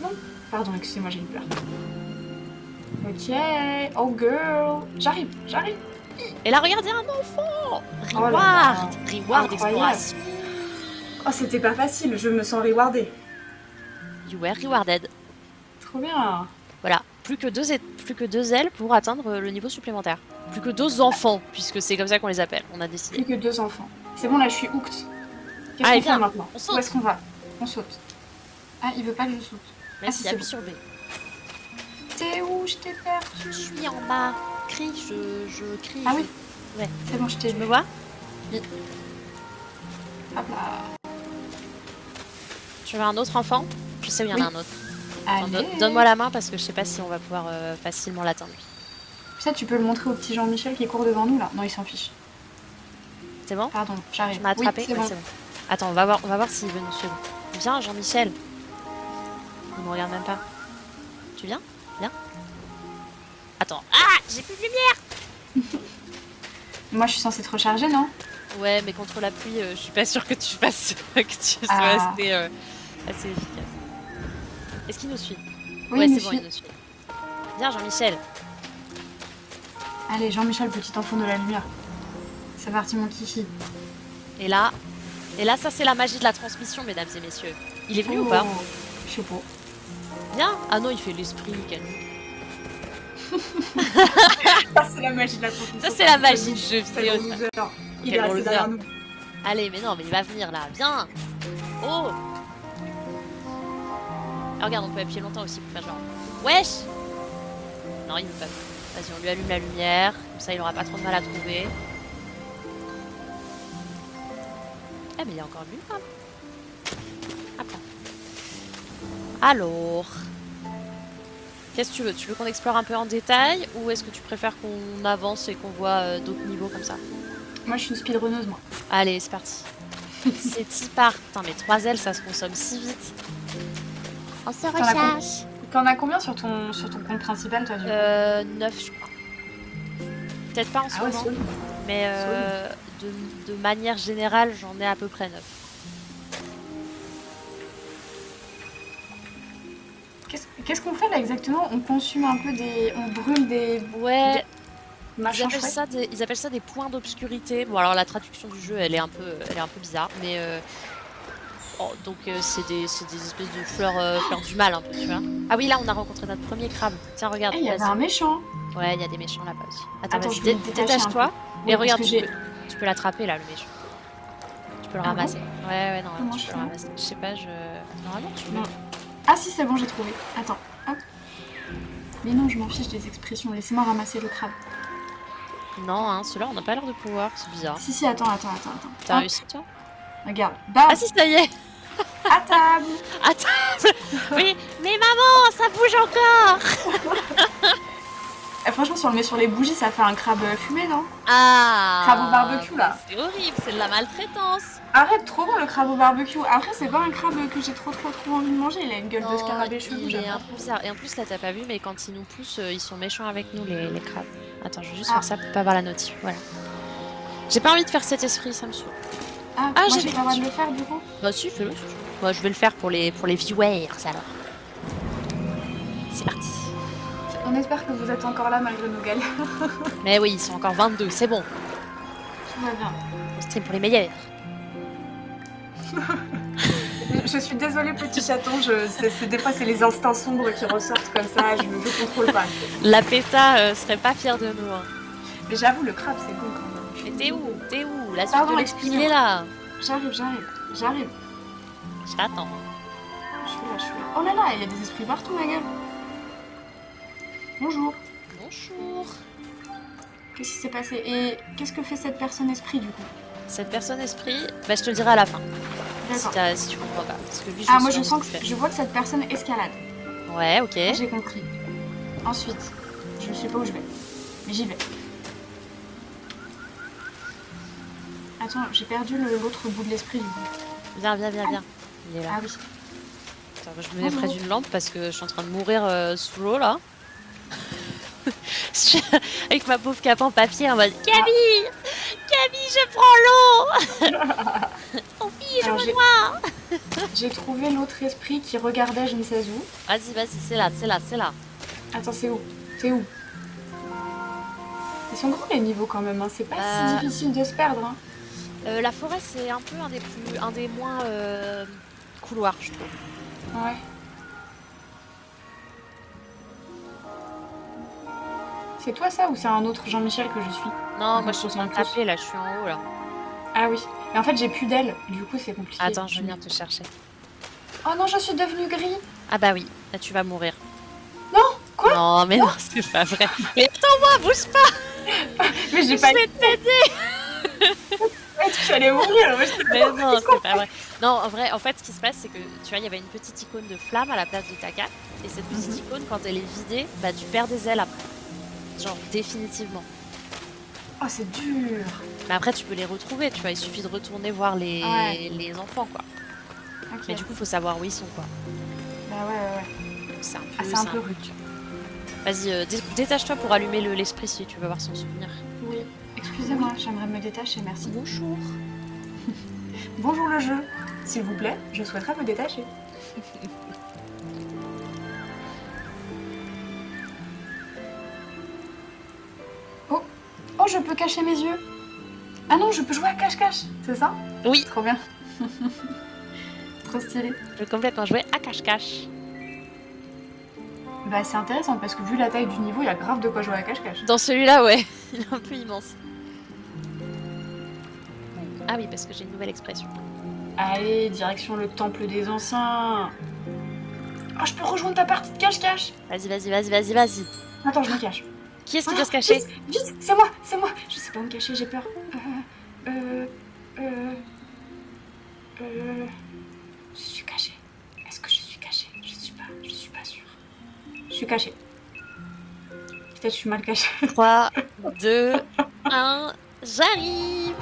non. Pardon, excusez-moi, j'ai eu peur. Ok. Oh, girl. J'arrive. Et là, regardez un enfant. Reward. Reward exploration. Oh, c'était pas facile. Je me sens rewardée. You were rewarded. Trop bien. Voilà. Plus que 2 ailes pour atteindre le niveau supplémentaire. Plus que 2 enfants, puisque c'est comme ça qu'on les appelle. On a décidé. Plus que 2 enfants. C'est bon, là, je suis hooked. Qu'est-ce qu'on fait maintenant? On saute. Où est-ce qu'on va? On saute. Ah, il veut pas que je saute. Merci, appuie sur B. T'es où? Je t'ai perdu. Je suis en bas. Crie, je crie. Ah oui. Ouais. C'est bon, je t'ai vu. Tu me vois? Oui. Hop là. Tu veux un autre enfant? Je sais où il y en a un autre. Allez. Donne-moi la main parce que je sais pas si on va pouvoir facilement l'atteindre. Ça, tu peux le montrer au petit Jean-Michel qui court devant nous là. Non, il s'en fiche. C'est bon? Pardon, j'arrive. Tu m'as attrapé? Oui, c'est bon. Attends, on va voir s'il veut nous suivre. Viens, Jean-Michel. Il me regarde même pas. Tu viens? Viens. Attends. Ah! J'ai plus de lumière! Moi, je suis censée te recharger, non? Ouais, mais contre la pluie, je suis pas sûre que tu fasses que tu sois assez efficace. Est-ce qu'il nous suit? Oui, ouais, il c'est bon, il nous suit. Viens, Jean-Michel. Allez, Jean-Michel, petit enfant de la lumière. C'est parti, mon kiki. Et là, ça c'est la magie de la transmission, mesdames et messieurs. Il est venu ou pas? Je sais pas. Viens. Ah non, il fait l'esprit, Camille. Ça, c'est la magie de la transmission. Ça, c'est la magie du jeu vidéo. Il est resté derrière nous. Allez, mais non, mais il va venir là. Viens. Oh. Ah, regarde, on peut appuyer longtemps aussi pour faire genre. Wesh. Non, il veut pas. Vas-y, on lui allume la lumière. Comme ça, il aura pas trop de mal à trouver. Ah, mais il y a encore lui, quand même. Hop là. Alors. Qu'est-ce que tu veux? Tu veux qu'on explore un peu en détail ou est-ce que tu préfères qu'on avance et qu'on voit d'autres niveaux comme ça? Moi, je suis une speedrunneuse, moi. Allez, c'est parti. C'est si part. Putain, mais 3 ailes, ça se consomme si vite. On se recharge. T'en as combien sur ton compte principal, toi, du coup 9, je crois. Peut-être pas en ce moment, mais de manière générale, j'en ai à peu près 9. Qu'est-ce qu'on fait là exactement? On consume un peu des... On brûle des... Ouais. Ils appellent ça des points d'obscurité. Bon, alors la traduction du jeu, elle est un peu bizarre, mais donc c'est des espèces de fleurs du mal un peu, tu vois. Ah oui, là on a rencontré notre premier crabe. Tiens, regarde. Il y avait un méchant. Ouais, il y a des méchants là-bas aussi. Attends, vas-y, détache-toi. Et regarde, que tu peux l'attraper là, le méchant. Tu peux le ramasser. Ouais, normalement tu peux le ramasser. Je sais pas, normalement tu peux. Ah si, c'est bon, j'ai trouvé. Attends, hop. Mais non, je m'en fiche des expressions. Laissez-moi ramasser le crabe. Non, hein, ceux-là, on n'a pas l'air de pouvoir. C'est bizarre. Si, attends. T'as réussi, toi? Regarde. Bam. Ah si, ça y est. À table. À table. Oui, mais maman, ça bouge encore. Franchement, si on le met sur les bougies, ça fait un crabe fumé, non? Ah, Crabe au barbecue, là. c'est horrible, c'est de la maltraitance. Arrête, trop bon le crabe au barbecue. Après, c'est pas un crabe que j'ai trop envie de manger. Il a une gueule de scarabée chelou, il j'aime est pas un peu trop. bizarre. Et en plus, là, t'as pas vu, mais quand ils nous poussent, ils sont méchants avec nous, les crabes. Attends, je vais juste Ah. faire ça pour pas avoir la notif. Voilà. J'ai pas envie de faire cet esprit, ça me saoule. Ah, Ah, moi j'ai j'ai pas le droit de le faire du coup. Bah si, fais-le. Moi, je vais le faire pour les viewers, alors. C'est parti. On espère que vous êtes encore là malgré nos galères. Mais oui, ils sont encore 22, c'est bon. Tout va bien. On stream pour les meilleurs. Je suis désolée, petit chaton. Des fois, c'est les instincts sombres qui ressortent comme ça. Je contrôle pas. La péta serait pas fière de nous. Hein. Mais j'avoue, le crabe, c'est bon quand même. Mais t'es où? T'es où? La suite Pardon, de l'esprit, il est là. J'arrive. Je t'attends. Je suis là. Oh là là, il y a des esprits partout, ma gueule. Bonjour. Bonjour. Qu'est-ce qui s'est passé? Et qu'est-ce que fait cette personne esprit du coup? Cette personne esprit, bah je te le dirai à la fin. D'accord. Si tu comprends pas. Parce que lui, Ah, moi je vois que cette personne escalade. Ouais, ok. J'ai compris. Ensuite, je ne sais pas où je vais. Mais j'y vais. Attends, j'ai perdu l'autre bout de l'esprit du coup. Viens. Il est là. Ah oui. Attends, je me mets près d'une lampe parce que je suis en train de mourir sous l'eau là. Avec ma pauvre cape en papier en mode Camille, je prends l'eau. Oh fille, je me noie. J'ai trouvé l'autre esprit qui regardait je ne sais où. Vas-y, c'est là. Attends, c'est où? T'es où? Ils sont gros les niveaux quand même, hein. C'est pas si difficile de se perdre. Hein. La forêt c'est un peu un des moins couloirs, je trouve. Ouais. C'est toi ça ou c'est un autre Jean-Michel que je suis? Non, moi je suis en train de taper là, je suis en haut là. Ah oui, mais en fait j'ai plus d'ailes, du coup c'est compliqué. Attends, je viens te chercher. Oh non, je suis devenue gris. Ah bah oui, là tu vas mourir. Non, quoi? Non, mais non, c'est pas vrai. Mais attends-moi, bouge pas. Mais j'ai pas... Je vais t'aider. Tu allais mourir. Mais non, c'est pas vrai. Non, en vrai, en fait, ce qui se passe, c'est que tu vois, il y avait une petite icône de flamme à la place de ta carte. Et cette petite icône, quand elle est vidée, bah tu perds des ailes après. Genre, définitivement. Oh, c'est dur. Mais après, tu peux les retrouver, tu vois. Il suffit de retourner voir les enfants, quoi. Okay. Mais du coup, faut savoir où ils sont, quoi. Bah ouais. C'est un peu rude. Vas-y, détache-toi pour allumer l'esprit si tu veux voir son souvenir. Oui. Excusez-moi, j'aimerais me détacher, merci. Bonjour. Bonjour le jeu. S'il vous plaît, je souhaiterais me détacher. Oh, je peux cacher mes yeux. Ah non, je peux jouer à cache-cache, c'est ça? Oui. Trop bien. Trop stylé. Je vais complètement jouer à cache-cache. Bah c'est intéressant parce que vu la taille du niveau, il y a grave de quoi jouer à cache-cache. Dans celui-là, ouais. Il est un peu immense. Ah oui, parce que j'ai une nouvelle expression. Allez, direction le temple des anciens. Oh, je peux rejoindre ta partie de cache-cache. Vas-y. Attends, je me cache. Qui est-ce qui doit se cacher? Vite, c'est moi. Je sais pas où me cacher, j'ai peur. Je suis cachée. Est-ce que je suis cachée? Je suis pas sûre. Je suis cachée. Peut-être je suis mal cachée. 3, 2, 1, j'arrive.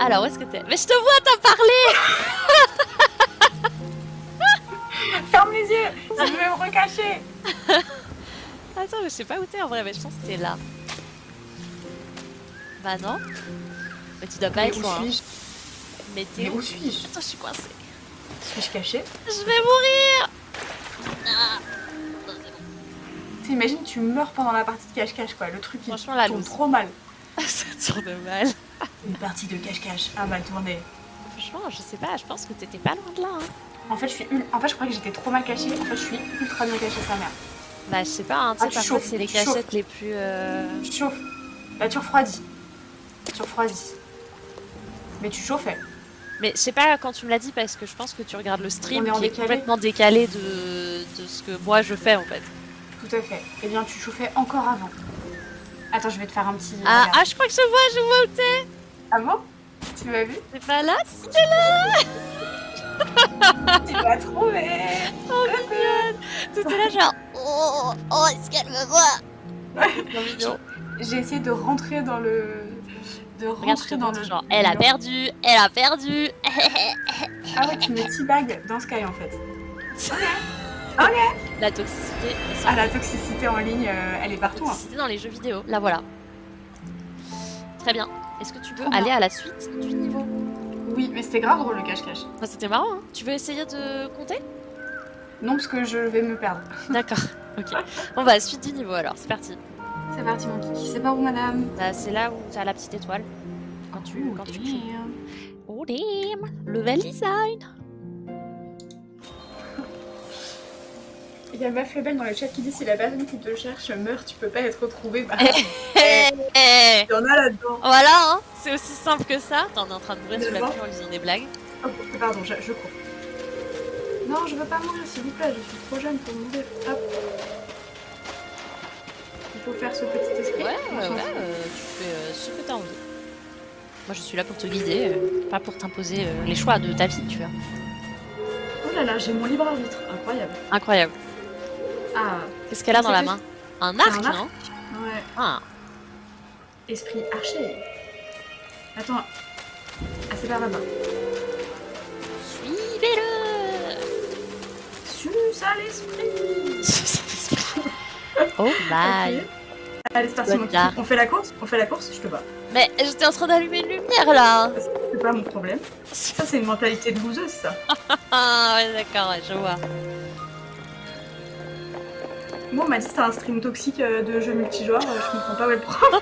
Alors, où est-ce que t'es? Mais je te vois, t'as parlé. Ferme les yeux, je vais me recacher. Attends, mais je sais pas où t'es en vrai, mais je pense que t'es là. Bah non. Mais tu dois pas être loin. Mais où suis-je? Attends, je suis coincée. Suis-je cachée? Je vais mourir. T'imagines, tu meurs pendant la partie de cache-cache, quoi. Le truc qui tourne trop mal. Ça tourne mal. Une partie de cache-cache a mal tourné. Franchement, je sais pas, je pense que t'étais pas loin de là. Hein. En fait, je crois que j'étais trop mal cachée. En fait, je suis ultra bien cachée, sa mère. Bah, je sais pas, hein, tu sais, parfois c'est les cachettes les plus. Tu chauffes. Bah, tu refroidis. Mais tu chauffais. Mais je sais pas quand tu me l'as dit parce que je pense que tu regardes le stream qui est complètement décalé de ce que moi je fais en fait. Tout à fait. Eh bien, tu chauffais encore avant. Attends, je vais te faire un petit... Ah, je crois que je vois où t'es. Ah bon? Tu m'as vu? C'est pas là? C'est là. Tu l'as trouvé. Oh mignonne. Tout est là genre... Oh, est-ce qu'elle me voit? C'est trop mignon. J'ai essayé de rentrer dans le... Regarde, je te montre, genre, elle a perdu, elle a perdu. Ah ouais, tu me teabag dans Sky en fait. Ok. La toxicité. Ah, la toxicité en ligne, elle est partout. Toxicité dans les jeux vidéo. La voilà. Très bien. Est-ce que tu veux Trop aller bien. à la suite du niveau? Oui, mais c'était grave drôle le cache-cache. Bah, c'était marrant, hein. Tu veux essayer de compter? Non, parce que je vais me perdre. D'accord. Ok. Bon bah, suite du niveau alors, c'est parti. C'est parti mon kiki. C'est par où madame? Bah, c'est là où tu as la petite étoile. Quand tu cliques. Oh damn! Level design! Il y a Meuf Lebel dans le chat qui dit si la personne qui te cherche meurt, tu peux pas être retrouvé. Bah, Il y en a là-dedans. Voilà, hein. C'est aussi simple que ça. T'en es en train de mourir sous la pluie en lisant des blagues. Oh, pardon, je cours. Non, je veux pas mourir, s'il vous plaît, je suis trop jeune pour mourir. Hop. Il faut faire ce petit esprit. Ouais, tu fais ce que t'as envie. Moi, je suis là pour te guider, pas pour t'imposer les choix de ta vie, tu vois. Oh là là, j'ai mon libre arbitre, incroyable. Incroyable. Ah. Qu'est-ce qu'elle a dans la main? Un arc, non? Ouais. Ah. Esprit archer. Attends. Ah, c'est par là-bas. Suivez-le. Suce à l'esprit. Oh my. Okay. Allez, c'est parti, mon kiki. On fait la course? On fait la course? Je te bats. Mais j'étais en train d'allumer une lumière là. C'est pas mon problème. Ça, c'est une mentalité de loseuse, ça. Ah ouais, d'accord, ouais, je vois. Moi, on m'a dit que c'était un stream toxique de jeux multijoueurs. Je comprends pas où est le problème.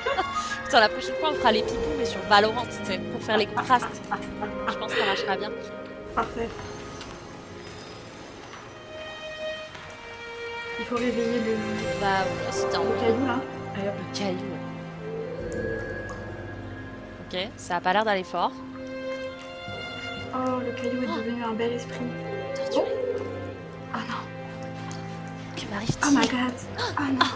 Putain, la prochaine fois, on fera les pipous, mais sur Valorant, tu sais, pour faire les contrastes. Je pense que ça marchera bien. Parfait. Il faut réveiller le... Bah, c'était un caillou, là. Allez, hop. Le caillou. Ok, ça a pas l'air d'aller fort. Oh, le caillou est devenu un bel esprit. Oh. Ah non. Que m'arrive-t-il? Oh my god. Ah non.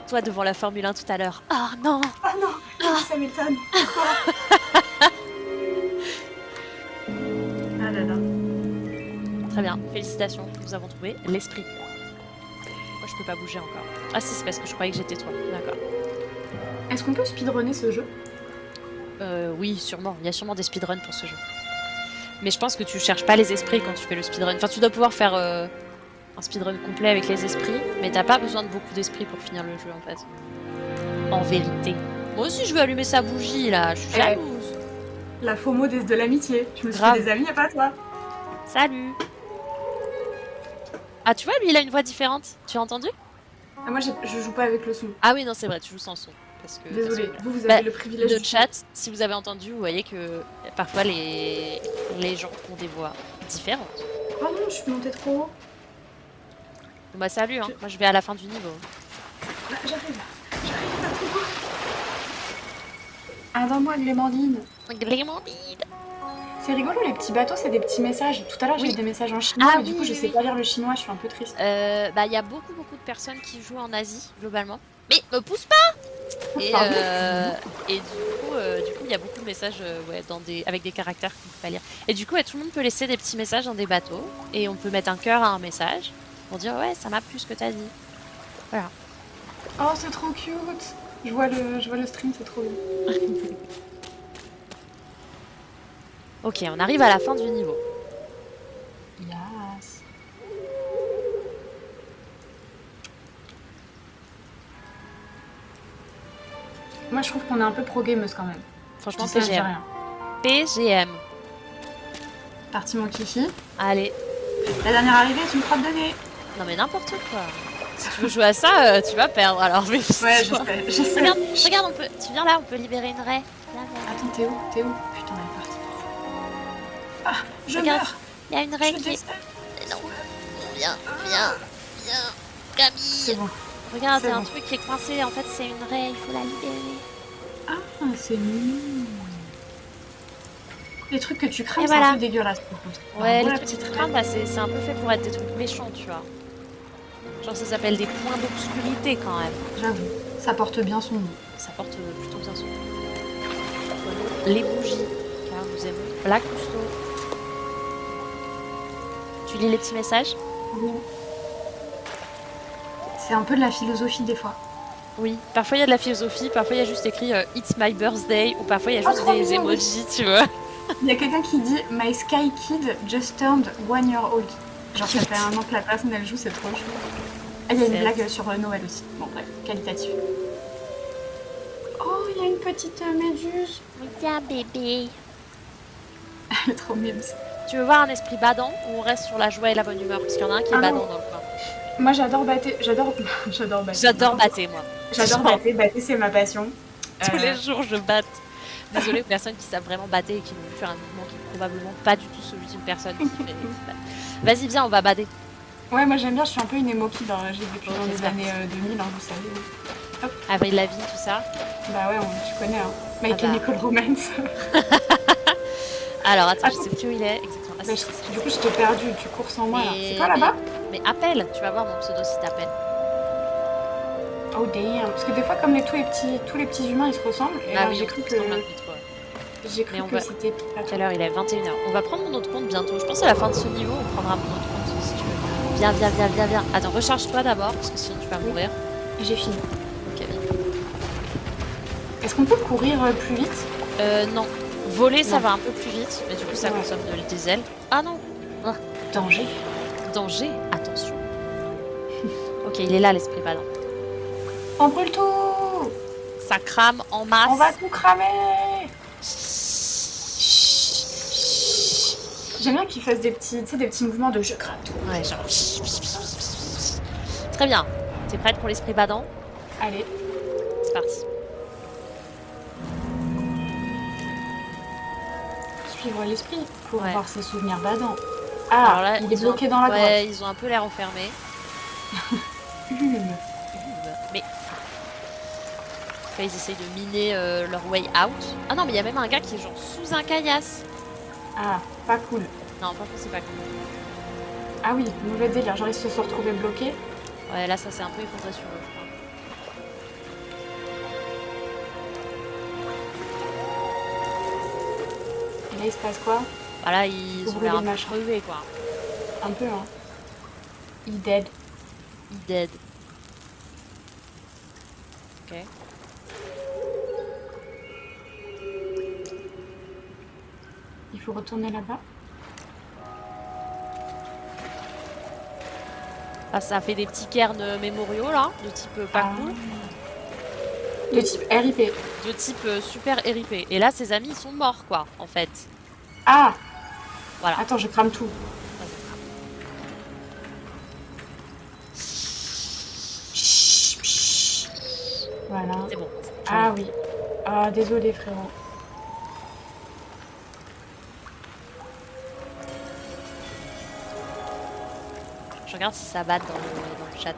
Toi devant la Formule 1 tout à l'heure. Oh non. Oh non. Ça m'étonne. Pourquoi? Ah là là. Très bien, félicitations, nous avons trouvé l'esprit. Pourquoi je peux pas bouger encore? Ah si, c'est parce que je croyais que j'étais toi. D'accord. Est-ce qu'on peut speedrunner ce jeu? Oui, sûrement. Il y a sûrement des speedruns pour ce jeu. Mais je pense que tu cherches pas les esprits quand tu fais le speedrun. Enfin, tu dois pouvoir faire un speedrun complet avec les esprits, mais t'as pas besoin de beaucoup d'esprits pour finir le jeu en fait. En vérité. Moi aussi, je veux allumer sa bougie là, je suis jalouse. La FOMO de l'amitié. Je me suis Grave. fait des amis, y'a pas toi. Salut. Ah, tu vois, lui, il a une voix différente. Tu as entendu? Ah, moi, je joue pas avec le son. Ah oui, non, c'est vrai, tu joues sans son. Parce que, désolée, vous avez bah, le privilège. Le chat, si vous avez entendu, vous voyez que parfois les gens ont des voix différentes. Oh non, je suis montée trop haut. Bah salut, hein. Moi je vais à la fin du niveau. Ah, j'arrive pas trop haut. Attends-moi, Glémandine. Glémandine. C'est rigolo, les petits bateaux, c'est des petits messages. Tout à l'heure, j'ai eu des messages en chinois, mais du coup, je sais pas lire le chinois, je suis un peu triste. Bah, il y a beaucoup de personnes qui jouent en Asie, globalement. Mais me pousse pas! Et du coup, il y a beaucoup de messages avec des caractères qu'on peut pas lire. Et du coup, tout le monde peut laisser des petits messages dans des bateaux. Et on peut mettre un cœur à un message pour dire ouais, ça m'a plu ce que t'as dit. Voilà. Oh, c'est trop cute! Je vois le stream, c'est trop bien. Ok, on arrive à la fin du niveau. Yes. Moi, je trouve qu'on est un peu pro-gameuse quand même. Franchement, PGM. PGM. Parti mon kiki. Allez. La dernière arrivée est une crotte de nez. Non mais n'importe quoi. Si tu veux jouer à ça, tu vas perdre alors. Mais ouais, je sais. Regarde, tu viens là, on peut libérer une raie. Là, attends, t'es où? Putain, elle est partie. Ah, je meurs. Il y a une raie qui est... Non. Viens, Camille. C'est bon. Regarde, il y a un truc qui est coincé, en fait c'est une raie, il faut la libérer. Ah, c'est mignon. Les trucs que tu crains, c'est un peu dégueulasse par contre. Ouais, les trucs que tu crains, c'est un peu fait pour être des trucs méchants, tu vois. Genre ça s'appelle des points d'obscurité quand même. J'avoue, ça porte bien son nom. Ça porte plutôt bien son nom. Les bougies, car nous aimons la Cousteau. Tu lis les petits messages? Oui. C'est un peu de la philosophie des fois. Oui, parfois il y a de la philosophie, parfois il y a juste écrit It's my birthday, ou parfois il y a juste trop des mignon, oui. emojis, tu vois. Il y a quelqu'un qui dit My Sky Kid just turned 1 year old. Genre ça fait un an que la personne elle joue, c'est trop chou. Ah, il y a une blague sur Noël aussi. Bon, bref, qualitatif. Oh, il y a une petite méduse. Tiens, bébé. Elle est trop mimes. Tu veux voir un esprit badant ou on reste sur la joie et la bonne humeur? Parce qu'il y en a un qui est badant dans le coin. Moi j'adore batter. J'adore batter. J'adore battre, moi. J'adore battre. Battre, c'est ma passion. Tous les jours, je batte. Désolée aux personnes qui savent vraiment battre et qui vont faire un mouvement qui est probablement pas du tout celui d'une personne qui fait. Vas-y, viens, on va bader. Ouais, moi j'aime bien, je suis un peu une émo kid. J'ai vécu dans les années 2000, hein, vous savez. Hop. Avril Lavigne, tout ça. Bah ouais, tu connais, hein. My Chemical Romance. Alors attends, je sais plus où il est exactement. Bah, du coup, je t'ai perdu, tu cours sans moi là. C'est quoi là-bas? Mais appelle, tu vas voir mon pseudo si t'appelles. Oh damn, parce que des fois, comme tous les petits humains ils se ressemblent. Et là, j'ai cru que. J'ai cru que c'était. Quelle heure il est? 21h. On va prendre mon autre compte bientôt. Je pense à la fin de ce niveau, on prendra mon autre compte si tu veux. Viens, viens, viens, viens, viens. Attends, recharge-toi d'abord, parce que sinon tu vas mourir. J'ai fini. Ok, bien. Est-ce qu'on peut courir plus vite? Non. Voler, ça va un peu plus vite, mais du coup, ça consomme de le diesel. Ah non. Ah. Danger. Danger. Attention. Ok, il est là, l'esprit badant. On brûle tout. Ça crame en masse. On va tout cramer. J'aime bien qu'ils fassent des petits mouvements de je crame tout. Ouais, genre. Très bien. T'es prête pour l'esprit badant? Allez. C'est parti. Suivre l'esprit pour voir ses souvenirs badants. Ah, alors là, il est bloqué dans la grotte. Ouais, ils ont un peu l'air enfermés. Mais ils essayent de miner leur way out. Ah non, mais il y a même un gars qui est genre sous un caillasse. Ah, pas cool. Non, franchement, c'est pas cool. Ah oui, mauvais délire. Genre, ils se sont retrouvés bloqués. Ouais, là, ça s'est un peu effondré sur eux, je crois. Et là, il se passe quoi? Bah là, ils ont l'air un peu crevés, quoi. Un peu, hein. Il dead. Il dead. Ok. Il faut retourner là-bas. Ah, ça fait des petits cairns mémoriaux, là, de type pas cool. De type RIP. De type super RIP. Et là, ses amis, ils sont morts, quoi, en fait. Ah! Voilà. Attends, je crame tout. Voilà. C'est bon. Ah oui. Ah, désolé, frérot. Je regarde si ça bat dans le chat.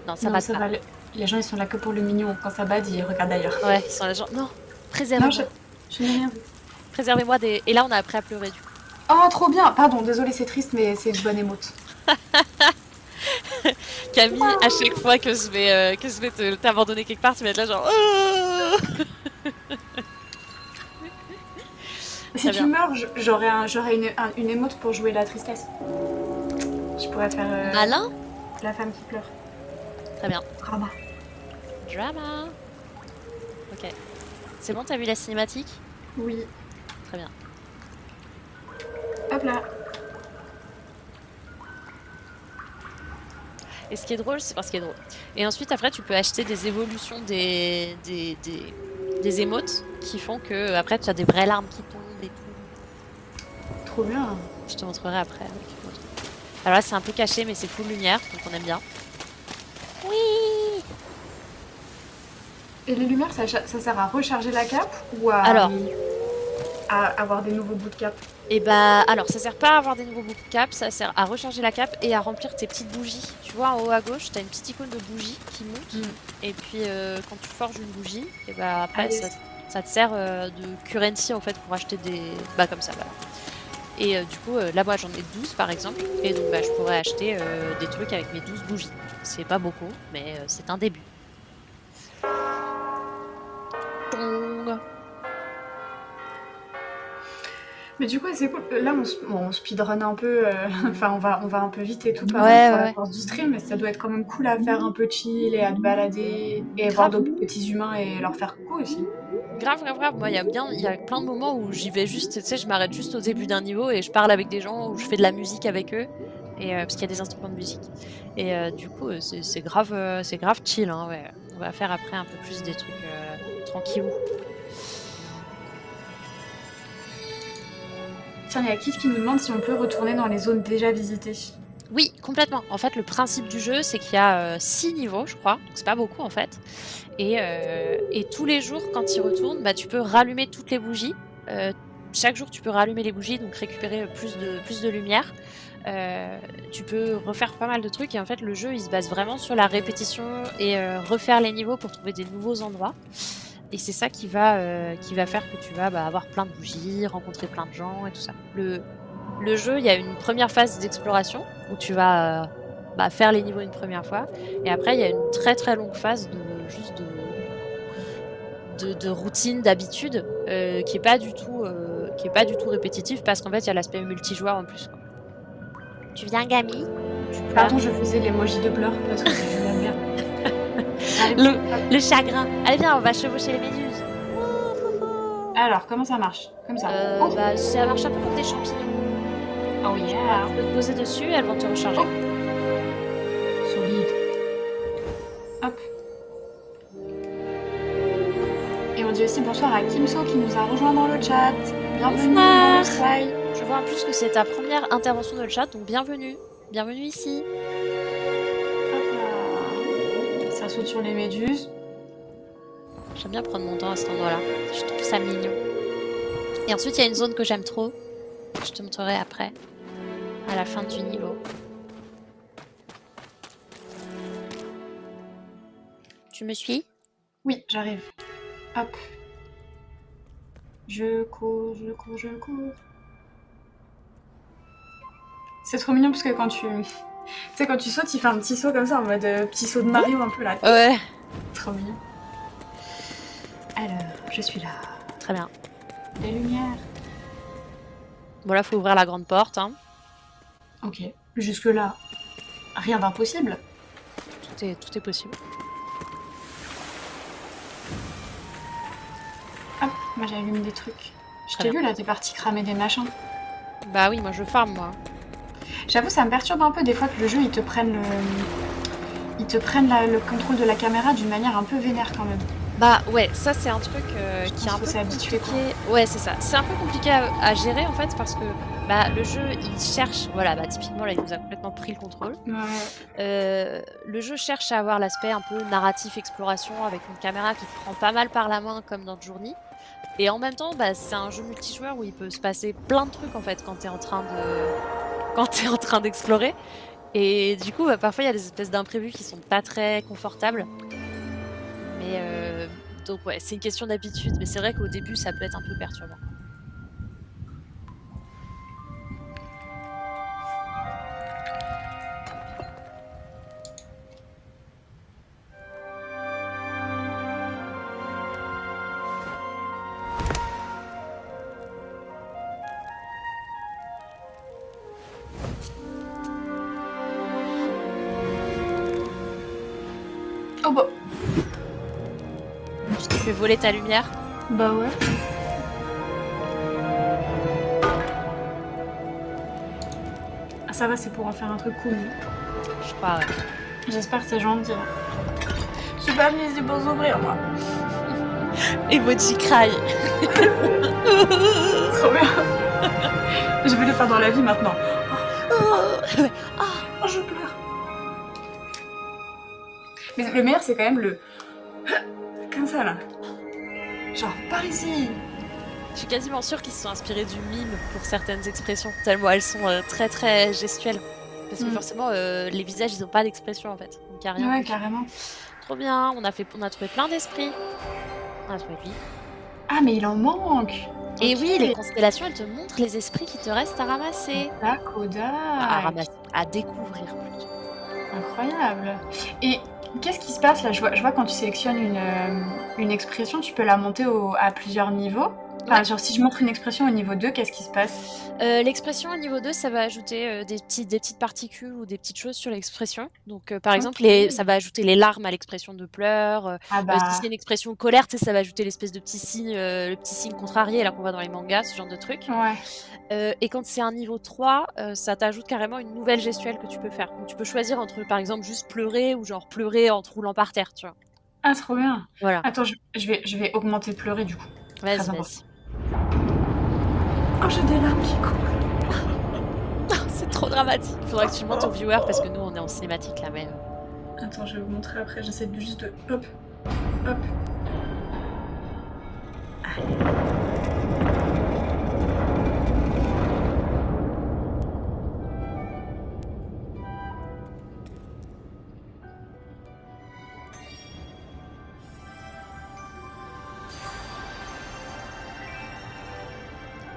Non, ça bat pas. Les gens, ils sont là que pour le mignon. Quand ça bat, ils regardent ailleurs. Ouais, ils sont là genre... Non, préservez-moi. Non, je n'ai rien vu. Préservez-moi des... Et là, on a appris à pleurer, du coup. Oh, trop bien. Pardon, désolé, c'est triste, mais c'est une bonne émote. Camille, à chaque fois que je vais t'abandonner quelque part, tu vas être là genre... Si tu meurs, j'aurai une émote pour jouer la tristesse. Je pourrais faire... Malin. La femme qui pleure. Très bien. Drama. Drama. Ok. C'est bon, t'as vu la cinématique? Oui. Très bien. Hop là. Et ce qui est drôle, c'est parce qu'il est drôle. Et ensuite, après, tu peux acheter des évolutions des émotes qui font que après tu as des vraies larmes qui tombent et tout. Trop bien. Je te montrerai après. Alors là, c'est un peu caché, mais c'est full lumière, donc on aime bien. Oui. Et les lumières, ça sert à recharger la cape ou à avoir des nouveaux bouts de cape? Et bah, alors ça sert pas à avoir des nouveaux bouts de cape, ça sert à recharger la cape et à remplir tes petites bougies. Tu vois, en haut à gauche, t'as une petite icône de bougie qui monte. Et puis quand tu forges une bougie, et bah après ça te sert de currency en fait pour acheter des... Bah comme ça, voilà. Et du coup, là moi j'en ai 12 par exemple. Et donc bah, je pourrais acheter des trucs avec mes 12 bougies. C'est pas beaucoup, mais c'est un début. Mais du coup, c'est cool. Là, on speedrun un peu, enfin, on va un peu vite et tout Ouais, pour ouais, la ouais. force du stream, mais ça doit être quand même cool à faire un peu chill et à te balader et voir Grave. d'autres petits humains et leur faire coucou aussi. Grave, grave, grave. Moi, il y a plein de moments où j'y vais juste, tu sais, je m'arrête juste au début d'un niveau et je parle avec des gens ou je fais de la musique avec eux. Et, parce qu'il y a des instruments de musique. Et du coup, c'est grave chill, hein, ouais. On va faire après un peu plus des trucs tranquillou. Tiens, il y a Kit qui nous demande si on peut retourner dans les zones déjà visitées. Oui, complètement. En fait, le principe du jeu, c'est qu'il y a 6 niveaux, je crois. Donc, c'est pas beaucoup, en fait. Et tous les jours, quand tu y retournes, bah, tu peux rallumer toutes les bougies. Euh, Chaque jour, tu peux rallumer les bougies, donc récupérer plus de lumière. Tu peux refaire pas mal de trucs. Et en fait, le jeu, il se base vraiment sur la répétition et refaire les niveaux pour trouver des nouveaux endroits. Et c'est ça qui va faire que tu vas avoir plein de bougies, rencontrer plein de gens et tout ça. Le jeu, il y a une première phase d'exploration où tu vas faire les niveaux une première fois. Et après, il y a une très très longue phase de routine, d'habitude, qui est pas du tout répétitive parce qu'en fait, il y a l'aspect multijoueur en plus, quoi. Tu viens, Gamy? Tu pleures? Pardon, je faisais l'emoji de pleurs parce que j'ai eu la merde. Le, le chagrin. Allez, viens, on va chevaucher les méduses. Alors, comment ça marche? Comme ça. Oh, Ça marche un peu comme des champignons. oh yeah. Tu peux te poser dessus, elles vont te recharger. Solide. Hop. Et on dit aussi bonsoir à Kimso qui nous a rejoint dans le chat. Bienvenue dans le Sky. Je vois en plus que c'est ta première intervention dans le chat, donc bienvenue. Bienvenue ici. Hop là. Ça saute sur les méduses. J'aime bien prendre mon temps à cet endroit-là. Je trouve ça mignon. Et ensuite, il y a une zone que j'aime trop. Je te montrerai après, à la fin du niveau. Tu me suis? Oui, j'arrive. Hop. Je cours, je cours, je cours. C'est trop mignon parce que quand tu sais, quand tu sautes, il fait un petit saut comme ça en mode petit saut de Mario un peu là. Ouais. Trop mignon. Alors, je suis là. Très bien. Les lumières. Bon, là, faut ouvrir la grande porte, hein. Ok. Jusque-là, rien d'impossible. Tout est possible. Hop, moi j'allume des trucs. Je Très t'ai bien. vu là, t'es parti cramer des machins. Bah oui, moi je farm, moi. J'avoue, ça me perturbe un peu des fois que le jeu il te prenne le contrôle de la caméra d'une manière un peu vénère quand même. Bah ouais, ça c'est un truc qui est un pense que peu c'est habitué, compliqué. Ouais, c'est ça. C'est un peu compliqué à gérer en fait parce que le jeu il cherche, voilà, typiquement là il nous a complètement pris le contrôle. Ouais. Le jeu cherche à avoir l'aspect un peu narratif exploration avec une caméra qui te prend pas mal par la main comme dans Journey. Et en même temps, c'est un jeu multijoueur où il peut se passer plein de trucs en fait quand t'es en train d'explorer. Et du coup, parfois il y a des espèces d'imprévus qui sont pas très confortables. Mais donc ouais, c'est une question d'habitude. Mais c'est vrai qu'au début, ça peut être un peu perturbant. Oh bah. Tu t'es fait voler ta lumière? Bah ouais. Ah, ça va, c'est pour en faire un truc cool. Je crois, ouais. J'espère que c'est gentil. Je suis pas venue ici pour s'ouvrir, moi. Emoji cry. Trop bien. Je vais le faire dans la vie maintenant. Oh, je pleure. Mais le meilleur, c'est quand même le... Comme ça, là. Genre, par ici. Je suis quasiment sûre qu'ils se sont inspirés du mime pour certaines expressions, tellement elles sont très très gestuelles. Parce que forcément, les visages, ils n'ont pas d'expression en fait. Donc, y a rien. Ouais, carrément. Trop bien, on a trouvé plein d'esprits. On a trouvé lui. Ah, mais il en manque. Et Ok. oui, les constellations, elles te montrent les esprits qui te restent à ramasser. À ramasser, à découvrir plutôt. Incroyable. Et qu'est-ce qui se passe là? Je vois quand tu sélectionnes une expression, tu peux la monter à plusieurs niveaux. Enfin, genre si je montre une expression au niveau 2, qu'est-ce qui se passe? L'expression au niveau 2, ça va ajouter des petites particules ou des petites choses sur l'expression. Donc, par exemple, Ok. ça va ajouter les larmes à l'expression de pleurs. Ah Si c'est bah, une expression colère, tu sais, ça va ajouter l'espèce de petit signe, le petit signe contrarié là qu'on voit dans les mangas, ce genre de truc. ouais. Et quand c'est un niveau 3, ça t'ajoute carrément une nouvelle gestuelle que tu peux faire. Donc tu peux choisir entre, par exemple, juste pleurer ou genre pleurer en te roulant par terre, tu vois? Ah, trop bien. Voilà. Attends, je vais augmenter pleurer du coup. Très Vas-y, important. vas-y. Oh, j'ai des larmes qui coulent. C'est trop dramatique. Il faudrait que tu le montres aux viewers parce que nous, on est en cinématique là, mais Attends, je vais vous montrer après. J'essaie juste de... Hop, hop.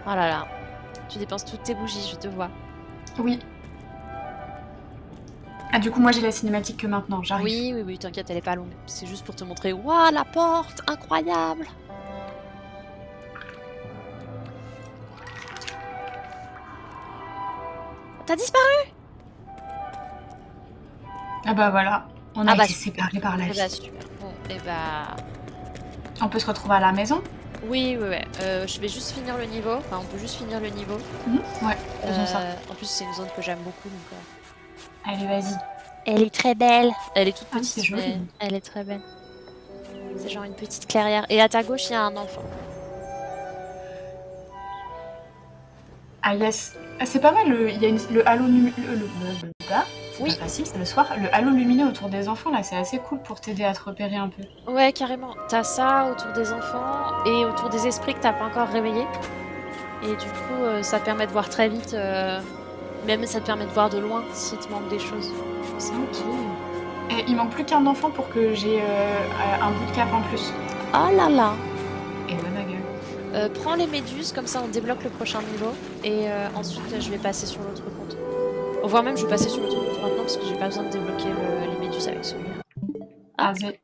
oh là là. Tu dépenses toutes tes bougies, je te vois. Oui. Ah, du coup, moi, j'ai la cinématique que maintenant. J'arrive. Oui, oui, oui, t'inquiète, elle est pas longue. C'est juste pour te montrer. Waouh, la porte, incroyable! T'as disparu? Ah bah voilà. On a Ah bah été super. séparés par la Eh bah vie. super. Bon, eh bah. On peut se retrouver à la maison? Oui, oui, ouais. Je vais juste finir le niveau. Enfin, on peut juste finir le niveau. Ouais, faisons ça. En plus, c'est une zone que j'aime beaucoup, donc. Allez, vas-y. Elle est très belle. Elle est toute Ah, c'est petite, mais joli. elle est très belle. C'est genre une petite clairière. Et à ta gauche, il y a un enfant. Ah, yes. Ah, c'est pas mal, il y a le halo lumineux. C'est Oui. pas facile, c'est le soir. Le halo lumineux autour des enfants, là, c'est assez cool pour t'aider à te repérer un peu. Ouais, carrément. T'as ça autour des enfants et autour des esprits que t'as pas encore réveillés. Et du coup, ça te permet de voir très vite. Même ça te permet de voir de loin s'il te manque des choses. C'est Ok. Et il manque plus qu'un enfant pour que j'ai un bout de cap en plus. oh là là. Et ouais, ma gueule. Prends les méduses, comme ça on débloque le prochain niveau. Et ensuite, je vais passer sur l'autre compte. Voire même, je vais passer sur l'autre compte maintenant parce que j'ai pas besoin de débloquer les méduses avec celui-là. Ah. Vas-y.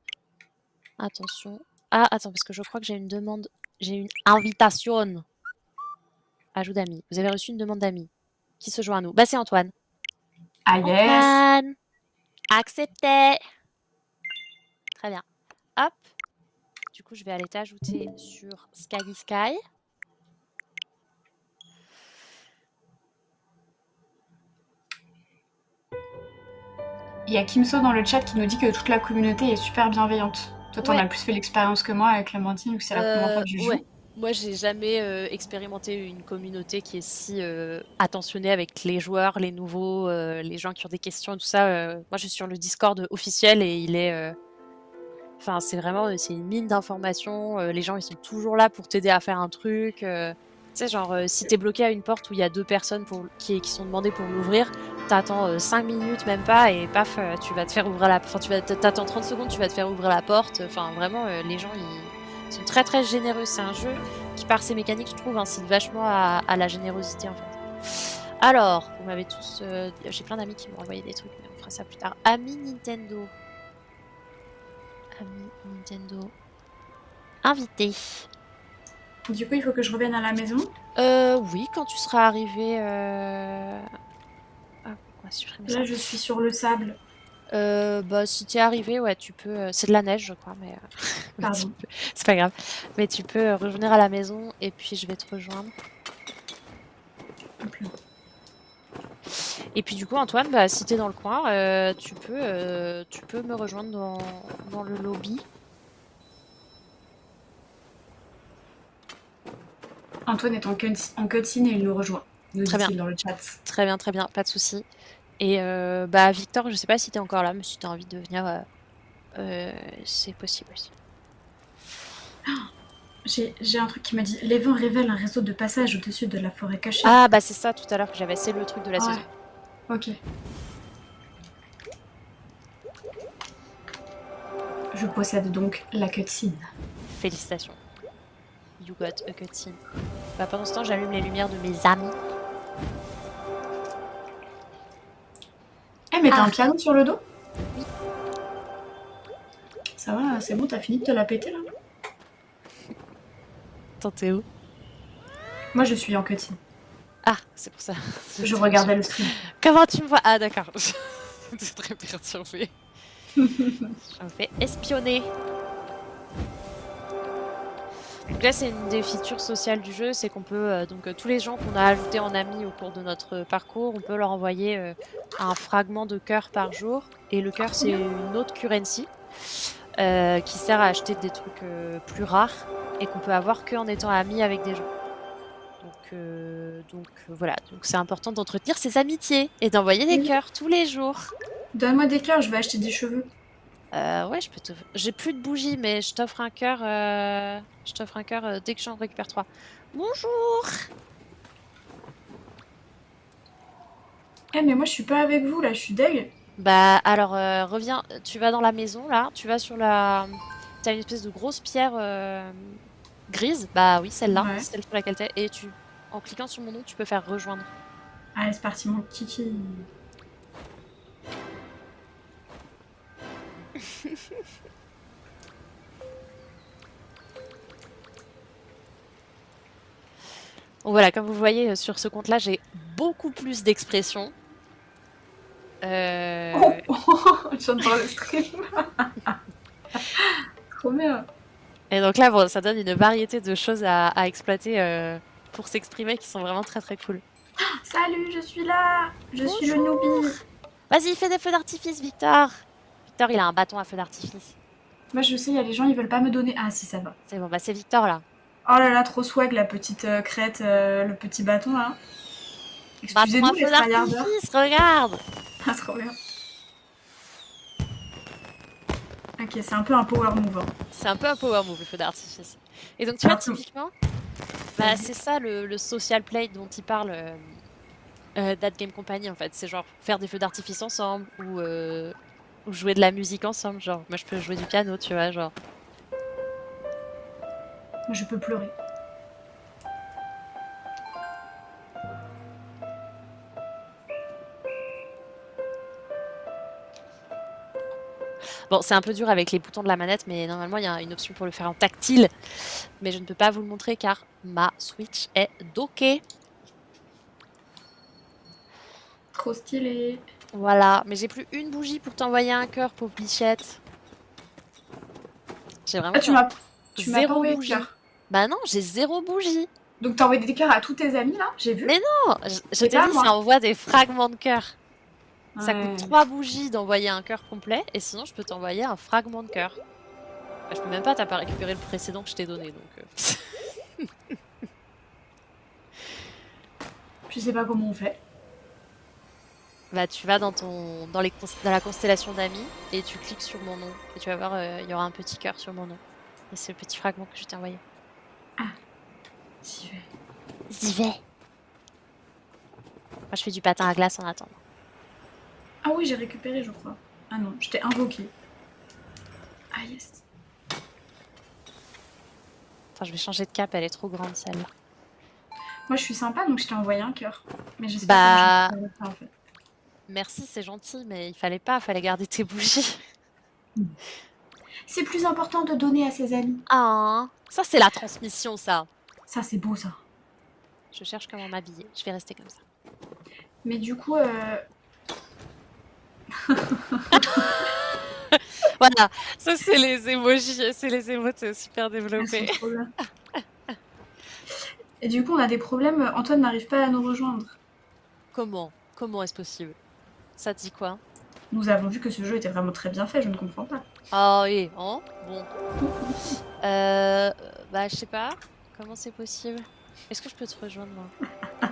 Attention. Ah, attends, parce que je crois que j'ai une demande. J'ai une invitation. Ajout d'amis. Vous avez reçu une demande d'amis. Qui se joint à nous? Bah, c'est Antoine. Ah, yes. Antoine! Accepté! Très bien. Hop. Du coup, je vais aller t'ajouter sur Sky Sky. Il y a Kimso dans le chat qui nous dit que toute la communauté est super bienveillante. Toi, t'en Ouais. as plus fait l'expérience que moi avec Clémentine, vu que c'est la première fois que je joue. Ouais. Moi, j'ai jamais expérimenté une communauté qui est si attentionnée avec les joueurs, les nouveaux, les gens qui ont des questions et tout ça. Moi, je suis sur le Discord officiel et il est. Enfin, c'est vraiment c'est une mine d'informations. Les gens, ils sont toujours là pour t'aider à faire un truc. Tu sais, genre, si t'es bloqué à une porte où il y a 2 personnes qui sont demandées pour l'ouvrir, t'attends 5 minutes, même pas, et paf, tu vas te faire ouvrir la... Enfin, t'attends 30 secondes, tu vas te faire ouvrir la porte. Enfin, vraiment, les gens, ils sont très très généreux. C'est un jeu qui, par ses mécaniques, je trouve, incite vachement à la générosité, en fait. Alors, vous m'avez tous... J'ai plein d'amis qui m'ont envoyé des trucs, mais on fera ça plus tard. Ami Nintendo. Ami Nintendo. Invité. Du coup, il faut que je revienne à la maison. Oui, quand tu seras arrivé. Hop, on va supprimer ça. Là, je suis sur le sable. Bah, si t'es arrivé, ouais, tu peux. C'est de la neige, je crois, mais. mais Pardon. c'est pas grave. Mais tu peux revenir à la maison et puis je vais te rejoindre. Hop là. Et puis du coup, Antoine, bah, si t'es dans le coin, tu peux me rejoindre dans le lobby. Antoine est en cutscene et il nous rejoint. Nous Très bien. dit-il dans le chat. Très bien, pas de souci. Et bah, Victor, je sais pas si t'es encore là, mais si t'as envie de venir, c'est possible aussi. J'ai un truc qui m'a dit les vents révèlent un réseau de passage au-dessus de la forêt cachée. Ah, bah c'est ça tout à l'heure que j'avais. C'est le truc de la saison. Ok. Je possède donc la cutscene. Félicitations. You got a cutscene. Bah, pendant ce temps, j'allume les lumières de mes amis. Eh, mais t'as un piano sur le dos? Oui. Ça va, c'est bon, t'as fini de te la péter là? Attends, t'es où? Moi, je suis en cutting. Ah, c'est pour ça. Je regardais le stream. Comment tu me vois? Ah, d'accord. C'est très perturbé. Je me fais espionner. Donc là, c'est une des features sociales du jeu, c'est qu'on peut, tous les gens qu'on a ajoutés en amis au cours de notre parcours, on peut leur envoyer un fragment de cœur par jour. Et le cœur, Trop c'est bien. une autre currency qui sert à acheter des trucs plus rares et qu'on peut avoir qu'en étant amis avec des gens. Voilà, donc c'est important d'entretenir ses amitiés et d'envoyer des Oui. cœurs tous les jours. Donne-moi des cœurs, je vais acheter des cheveux. Ouais, j'ai plus de bougies, mais je t'offre un cœur. Je t'offre un cœur dès que j'en récupère 3. Bonjour. Eh, mais moi, je suis pas avec vous, là, je suis deg. Bah alors reviens, tu vas dans la maison là, tu vas sur la, t'as une espèce de grosse pierre grise. Bah oui, celle-là, Ouais. celle sur laquelle t'es, et en cliquant sur mon nom, tu peux faire rejoindre. Allez, c'est parti, mon kiki. Donc voilà, comme vous voyez sur ce compte-là, j'ai beaucoup plus d'expressions. Oh, je viens de voir le stream. Trop bien. Et donc là, bon, ça donne une variété de choses à exploiter pour s'exprimer qui sont vraiment très très cool. Salut, je suis là. Je suis le Bonjour. noobie. Vas-y, fais des feux d'artifice, Victor. Victor, il a un bâton à feu d'artifice. Moi, je sais, il y a les gens, ils veulent pas me donner. Ah, si, ça va. C'est bon, bah c'est Victor là. Oh là là, trop swag, la petite crête, le petit bâton, là. Bâton à Excusez-nous, les feu tryharders. d'artifice, regarde. Ah, trop bien. Ok, c'est un peu un power move, hein. C'est un peu un power move, le feu d'artifice. Et donc, tu vois, Alors que... typiquement, bah, Vas-y. c'est ça le social play dont il parle That Game Company, en fait. C'est genre faire des feux d'artifice ensemble ou jouer de la musique ensemble. Genre, moi, je peux jouer du piano, tu vois, genre. Je peux pleurer. Bon, c'est un peu dur avec les boutons de la manette, mais normalement, il y a une option pour le faire en tactile. Mais je ne peux pas vous le montrer car ma Switch est dockée. Trop stylé. Voilà, mais j'ai plus une bougie pour t'envoyer un cœur, pauvre bichette. J'ai vraiment Ah, genre tu m'as pas zéro envoyé de bougie. cœur. Bah non, j'ai zéro bougie. Donc t'as envoyé des cœurs à tous tes amis, là? J'ai vu. Mais non, je Mais t'ai pas à dit, ça moi. envoie des fragments de cœur. Ça coûte Ouais. 3 bougies d'envoyer un cœur complet, et sinon je peux t'envoyer un fragment de cœur. Bah, je peux même pas, t'as pas récupéré le précédent que je t'ai donné, donc... Je sais pas comment on fait. Bah tu vas dans la constellation d'amis, et tu cliques sur mon nom, et tu vas voir, il y aura un petit cœur sur mon nom. Et c'est le petit fragment que je t'ai envoyé. Ah, j'y vais. J'y vais. Moi je fais du patin à glace en attendant. Ah oui, j'ai récupéré, je crois. Ah non, je t'ai invoqué. Ah yes. Attends, je vais changer de cape, elle est trop grande celle-là. Moi, je suis sympa, donc je t'ai envoyé un cœur. Mais je sais pas comment je Bah... vais faire ça, en fait. Merci, c'est gentil, mais il fallait pas, fallait garder tes bougies. C'est plus important de donner à ses amis. Ah, ça c'est la transmission, ça. Ça, c'est beau, ça. Je cherche comment m'habiller. Je vais rester comme ça. Mais du coup, Voilà, ça c'est les emojis, c'est les émotes super elles développées. sont trop bien. Et du coup, on a des problèmes. Antoine n'arrive pas à nous rejoindre. Comment est-ce possible? Ça te dit quoi? Nous avons vu que ce jeu était vraiment très bien fait, je ne comprends pas. Ah oui, hein? Bon. Bah je sais pas. Comment c'est possible? Est-ce que je peux te rejoindre moi?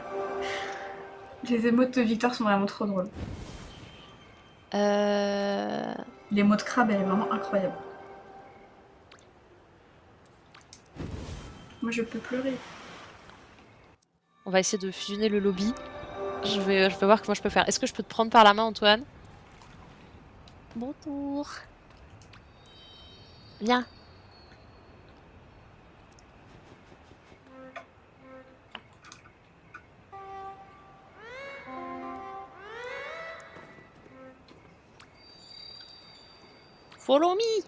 Les émotes de Victor sont vraiment trop drôles. Euh... L'émote crabe, elle est vraiment incroyable. Moi, je peux pleurer. On va essayer de fusionner le lobby. Je vais voir comment je peux faire. Est-ce que je peux te prendre par la main, Antoine? Bonjour. Viens. Follow me.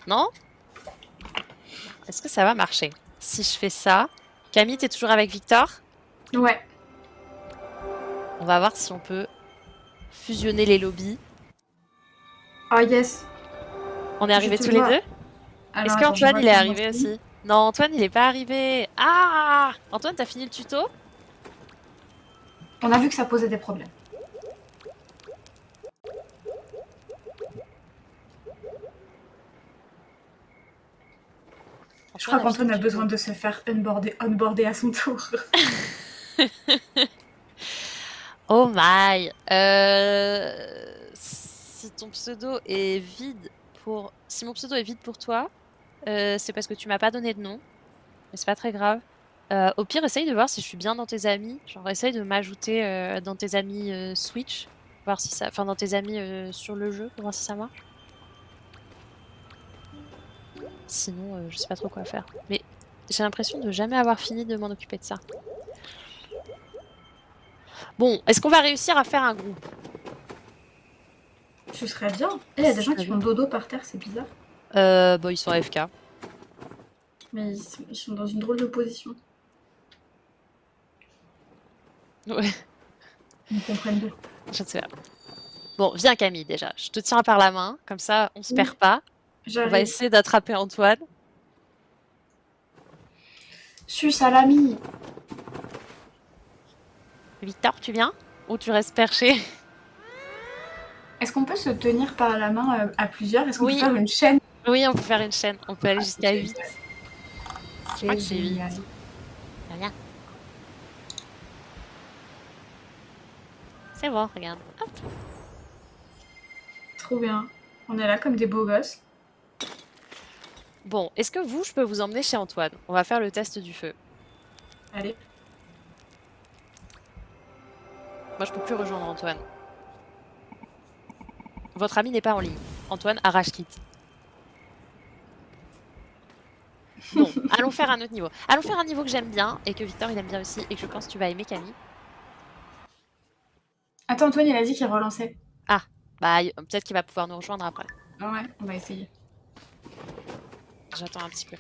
Non? Est-ce que ça va marcher? Si je fais ça... Camille, t'es toujours avec Victor? Ouais. On va voir si on peut fusionner les lobbies. Oh yes. On est Je arrivés te tous les vois. deux? Alors Est-ce attends, je qu'Antoine, vois il est comment arrivé c'est. aussi? Non, Antoine, il est pas arrivé. Ah! Antoine, t'as fini le tuto? On a vu que ça posait des problèmes. Je crois Antoine a fini qu'Antoine le a tuto. besoin de se faire onboarder à son tour. Oh my! Si ton pseudo est vide pour... Si mon pseudo est vide pour toi, c'est parce que tu m'as pas donné de nom. Mais c'est pas très grave. Au pire, essaye de voir si je suis bien dans tes amis. Genre, essaye de m'ajouter dans tes amis Switch. Voir si ça... Enfin, dans tes amis sur le jeu, pour voir si ça marche. Sinon, je sais pas trop quoi faire. Mais j'ai l'impression de jamais avoir fini de m'en occuper de ça. Bon, est-ce qu'on va réussir à faire un groupe? Ce serait bien. Et il y a des gens qui font dodo par terre, c'est bizarre. Bon, ils sont AFK. Mais ils sont dans une drôle de position. Ouais, Ils me comprennent d'eux. je ne sais pas. Bon, viens Camille déjà. Je te tiens par la main, comme ça on se perd pas. On va J'arrive. essayer d'attraper Antoine. Suce à l'ami. Victor, tu viens? Ou tu restes perché? Est-ce qu'on peut se tenir par la main à plusieurs? Est-ce qu'on peut Oui. faire une chaîne? Oui, on peut faire une chaîne. On peut aller jusqu'à 8. Je crois que c'est 8. génial. Viens. C'est bon, regarde. Hop. Trop bien. On est là comme des beaux gosses. Bon, est-ce que vous, je peux vous emmener chez Antoine? On va faire le test du feu. Allez. Moi, je peux plus rejoindre Antoine. Votre ami n'est pas en ligne. Antoine, arrache quitte. Bon, allons faire un autre niveau. Allons faire un niveau que j'aime bien et que Victor il aime bien aussi et que je pense que tu vas aimer, Camille. Attends, Antoine, il a dit qu'il relançait. Ah, bah peut-être qu'il va pouvoir nous rejoindre après. Ah ouais, on va essayer. J'attends un petit peu.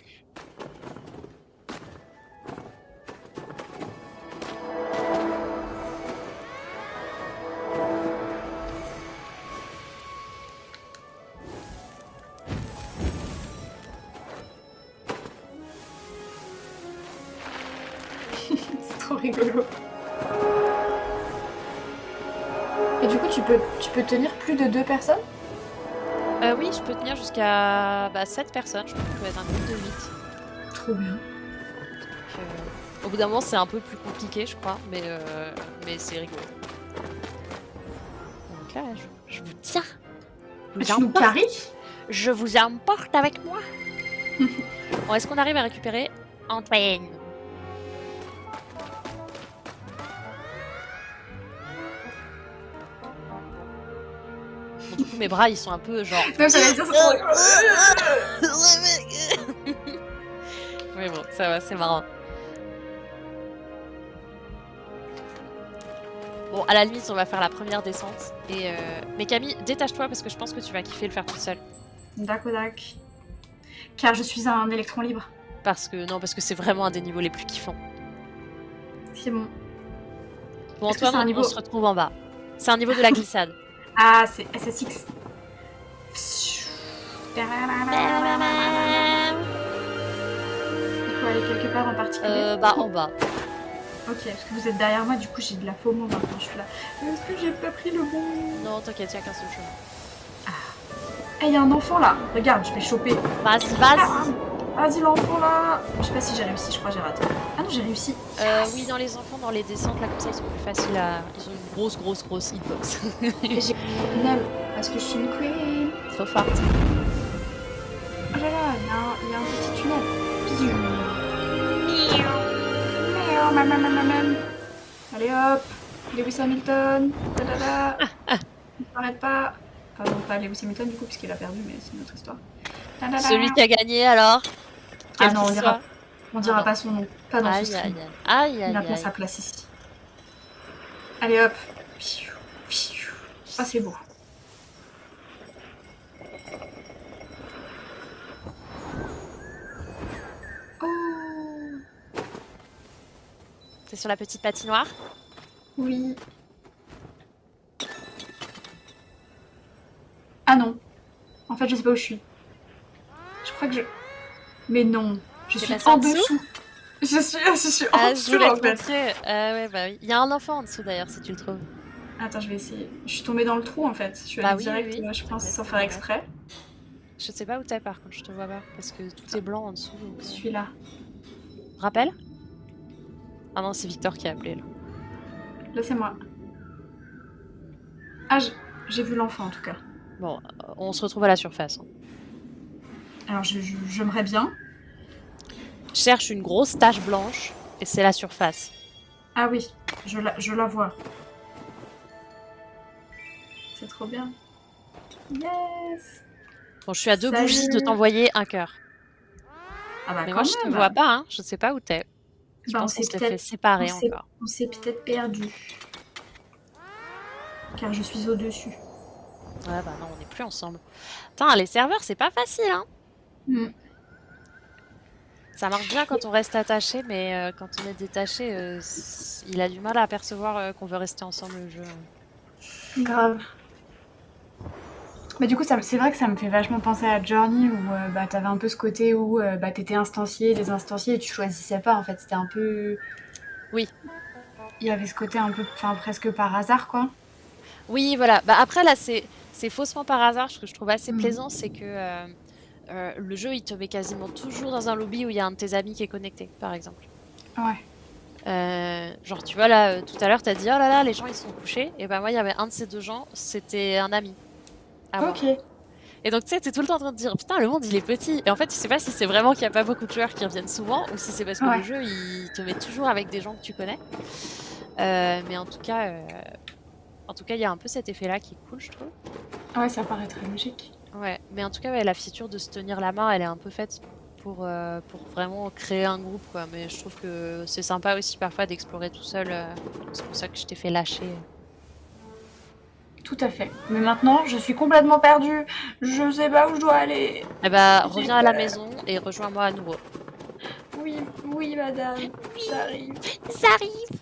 C'est trop rigolo. Et du coup, tu peux tenir plus de 2 personnes? Oui, je peux tenir jusqu'à 7 personnes. Je pense que ça va être un groupe de 8. Trop bien. Au bout d'un moment, c'est un peu plus compliqué, je crois, mais c'est rigolo. Donc là, je vous tiens. Tu nous carries? Je vous emporte avec moi. Bon, est-ce qu'on arrive à récupérer Antoine? Bon, du coup, mes bras, ils sont un peu genre... Non, j'allais dire, c'est trop rigolo. Mais bon, ça va, c'est marrant. Bon, à la limite, on va faire la première descente. Mais Camille, détache-toi parce que je pense que tu vas kiffer le faire toute seule. D'accord. Car je suis un électron libre. Parce que c'est vraiment un des niveaux les plus kiffants. C'est bon. Bon, Antoine, on se retrouve en bas. C'est un niveau de la glissade. Ah, c'est SSX. Il faut aller quelque part en particulier. En bas. Ok, parce que vous êtes derrière moi, du coup j'ai de la FOMO maintenant, je suis là. Est-ce que j'ai pas pris le bon... Non, t'inquiète, il n'y a qu'un seul chemin. Eh, y a un enfant là. Regarde, je vais choper. Vas-y. Vas-y l'enfant là. Je sais pas si j'ai réussi, je crois que j'ai raté. Ah non, j'ai réussi. Oui, dans les enfants, dans les descentes, là, comme ça, ils sont plus faciles à... Ils ont une grosse hitbox. Et j'ai une aile, parce que je suis une queen. Trop forte. Oh là là, il y a un petit tunnel. Allez hop, Lewis Hamilton. Ne s'arrête pas. Enfin non, pas Lewis Hamilton du coup, puisqu'il a perdu, mais c'est une autre histoire. Celui qui a gagné alors? Ah non, on dira pas son nom. Pas dans ce stream. Aïe. Il a pas sa place ici. Allez hop. Ah c'est beau. T'es sur la petite patinoire? Oui. Ah non. En fait, je sais pas où je suis. Je crois que je... Mais non. Je T'es suis passé en en dessous? dessous. Je suis en Ah, je dessous, voulais en te fait. montrer. Ah ouais, bah oui. Il y a un enfant en dessous d'ailleurs, si tu le trouves. Attends, je vais essayer. Je suis tombée dans le trou, en fait. Je suis Bah allée oui, oui, direct, oui. je pense, T'inquiète, sans c'est faire normal. exprès. Je sais pas où t'es par contre, je te vois pas. Parce que tout est blanc en dessous. Donc, Je suis là. Rappel? Ah non, c'est Victor qui a appelé là. Là, c'est moi. Ah, j'ai vu l'enfant, en tout cas. Bon, on se retrouve à la surface. Hein. Alors, j'aimerais bien. Je cherche une grosse tache blanche et c'est la surface. Ah oui, je la vois. C'est trop bien. Yes. Bon, je suis à 2 Salut. bougies de t'envoyer un cœur. Ah bah Mais moi, quand je te même. vois pas, hein. Je sais pas où t'es. Je Bah pense qu'on se les fait séparer encore. on s'est peut-être perdu. Car je suis au-dessus. Ouais, bah non, on n'est plus ensemble. Putain, les serveurs, c'est pas facile, hein. Mm. Ça marche bien quand on reste attaché, mais quand on est détaché, il a du mal à apercevoir qu'on veut rester ensemble le jeu. Grave. Mais du coup, c'est vrai que ça me fait vachement penser à Journey où bah, t'avais un peu ce côté où bah, t'étais instancié, désinstancié et tu choisissais pas en fait. C'était un peu. Oui. Il y avait ce côté un peu, enfin presque par hasard quoi. Oui, voilà. Bah après, là, c'est faussement par hasard. Ce que je trouve assez plaisant, c'est que le jeu, il te met quasiment toujours dans un lobby où il y a un de tes amis qui est connecté, par exemple. Ouais. Genre, tu vois, là, tout à l'heure, t'as dit, oh là là, les gens, ils sont couchés. Et ben moi, il y avait un de ces deux gens, c'était un ami à moi. Ok. Et donc, tu sais, t'es tout le temps en train de dire, putain, le monde, il est petit. Et en fait, tu sais pas si c'est vraiment qu'il n'y a pas beaucoup de joueurs qui reviennent souvent ou si c'est parce que Ouais. le jeu, il te met toujours avec des gens que tu connais. Mais en tout cas, il y a un peu cet effet-là qui est cool, je trouve. Ouais, ça paraît très logique. Ouais, mais en tout cas, ouais, la feature de se tenir la main, elle est un peu faite pour vraiment créer un groupe, quoi. Mais je trouve que c'est sympa aussi parfois d'explorer tout seul. C'est pour ça que je t'ai fait lâcher. Tout à fait. Mais maintenant, je suis complètement perdue. Je sais pas où je dois aller. Eh bah, reviens à la maison et rejoins-moi à nouveau. Oui, oui, madame. J'arrive. Ça arrive!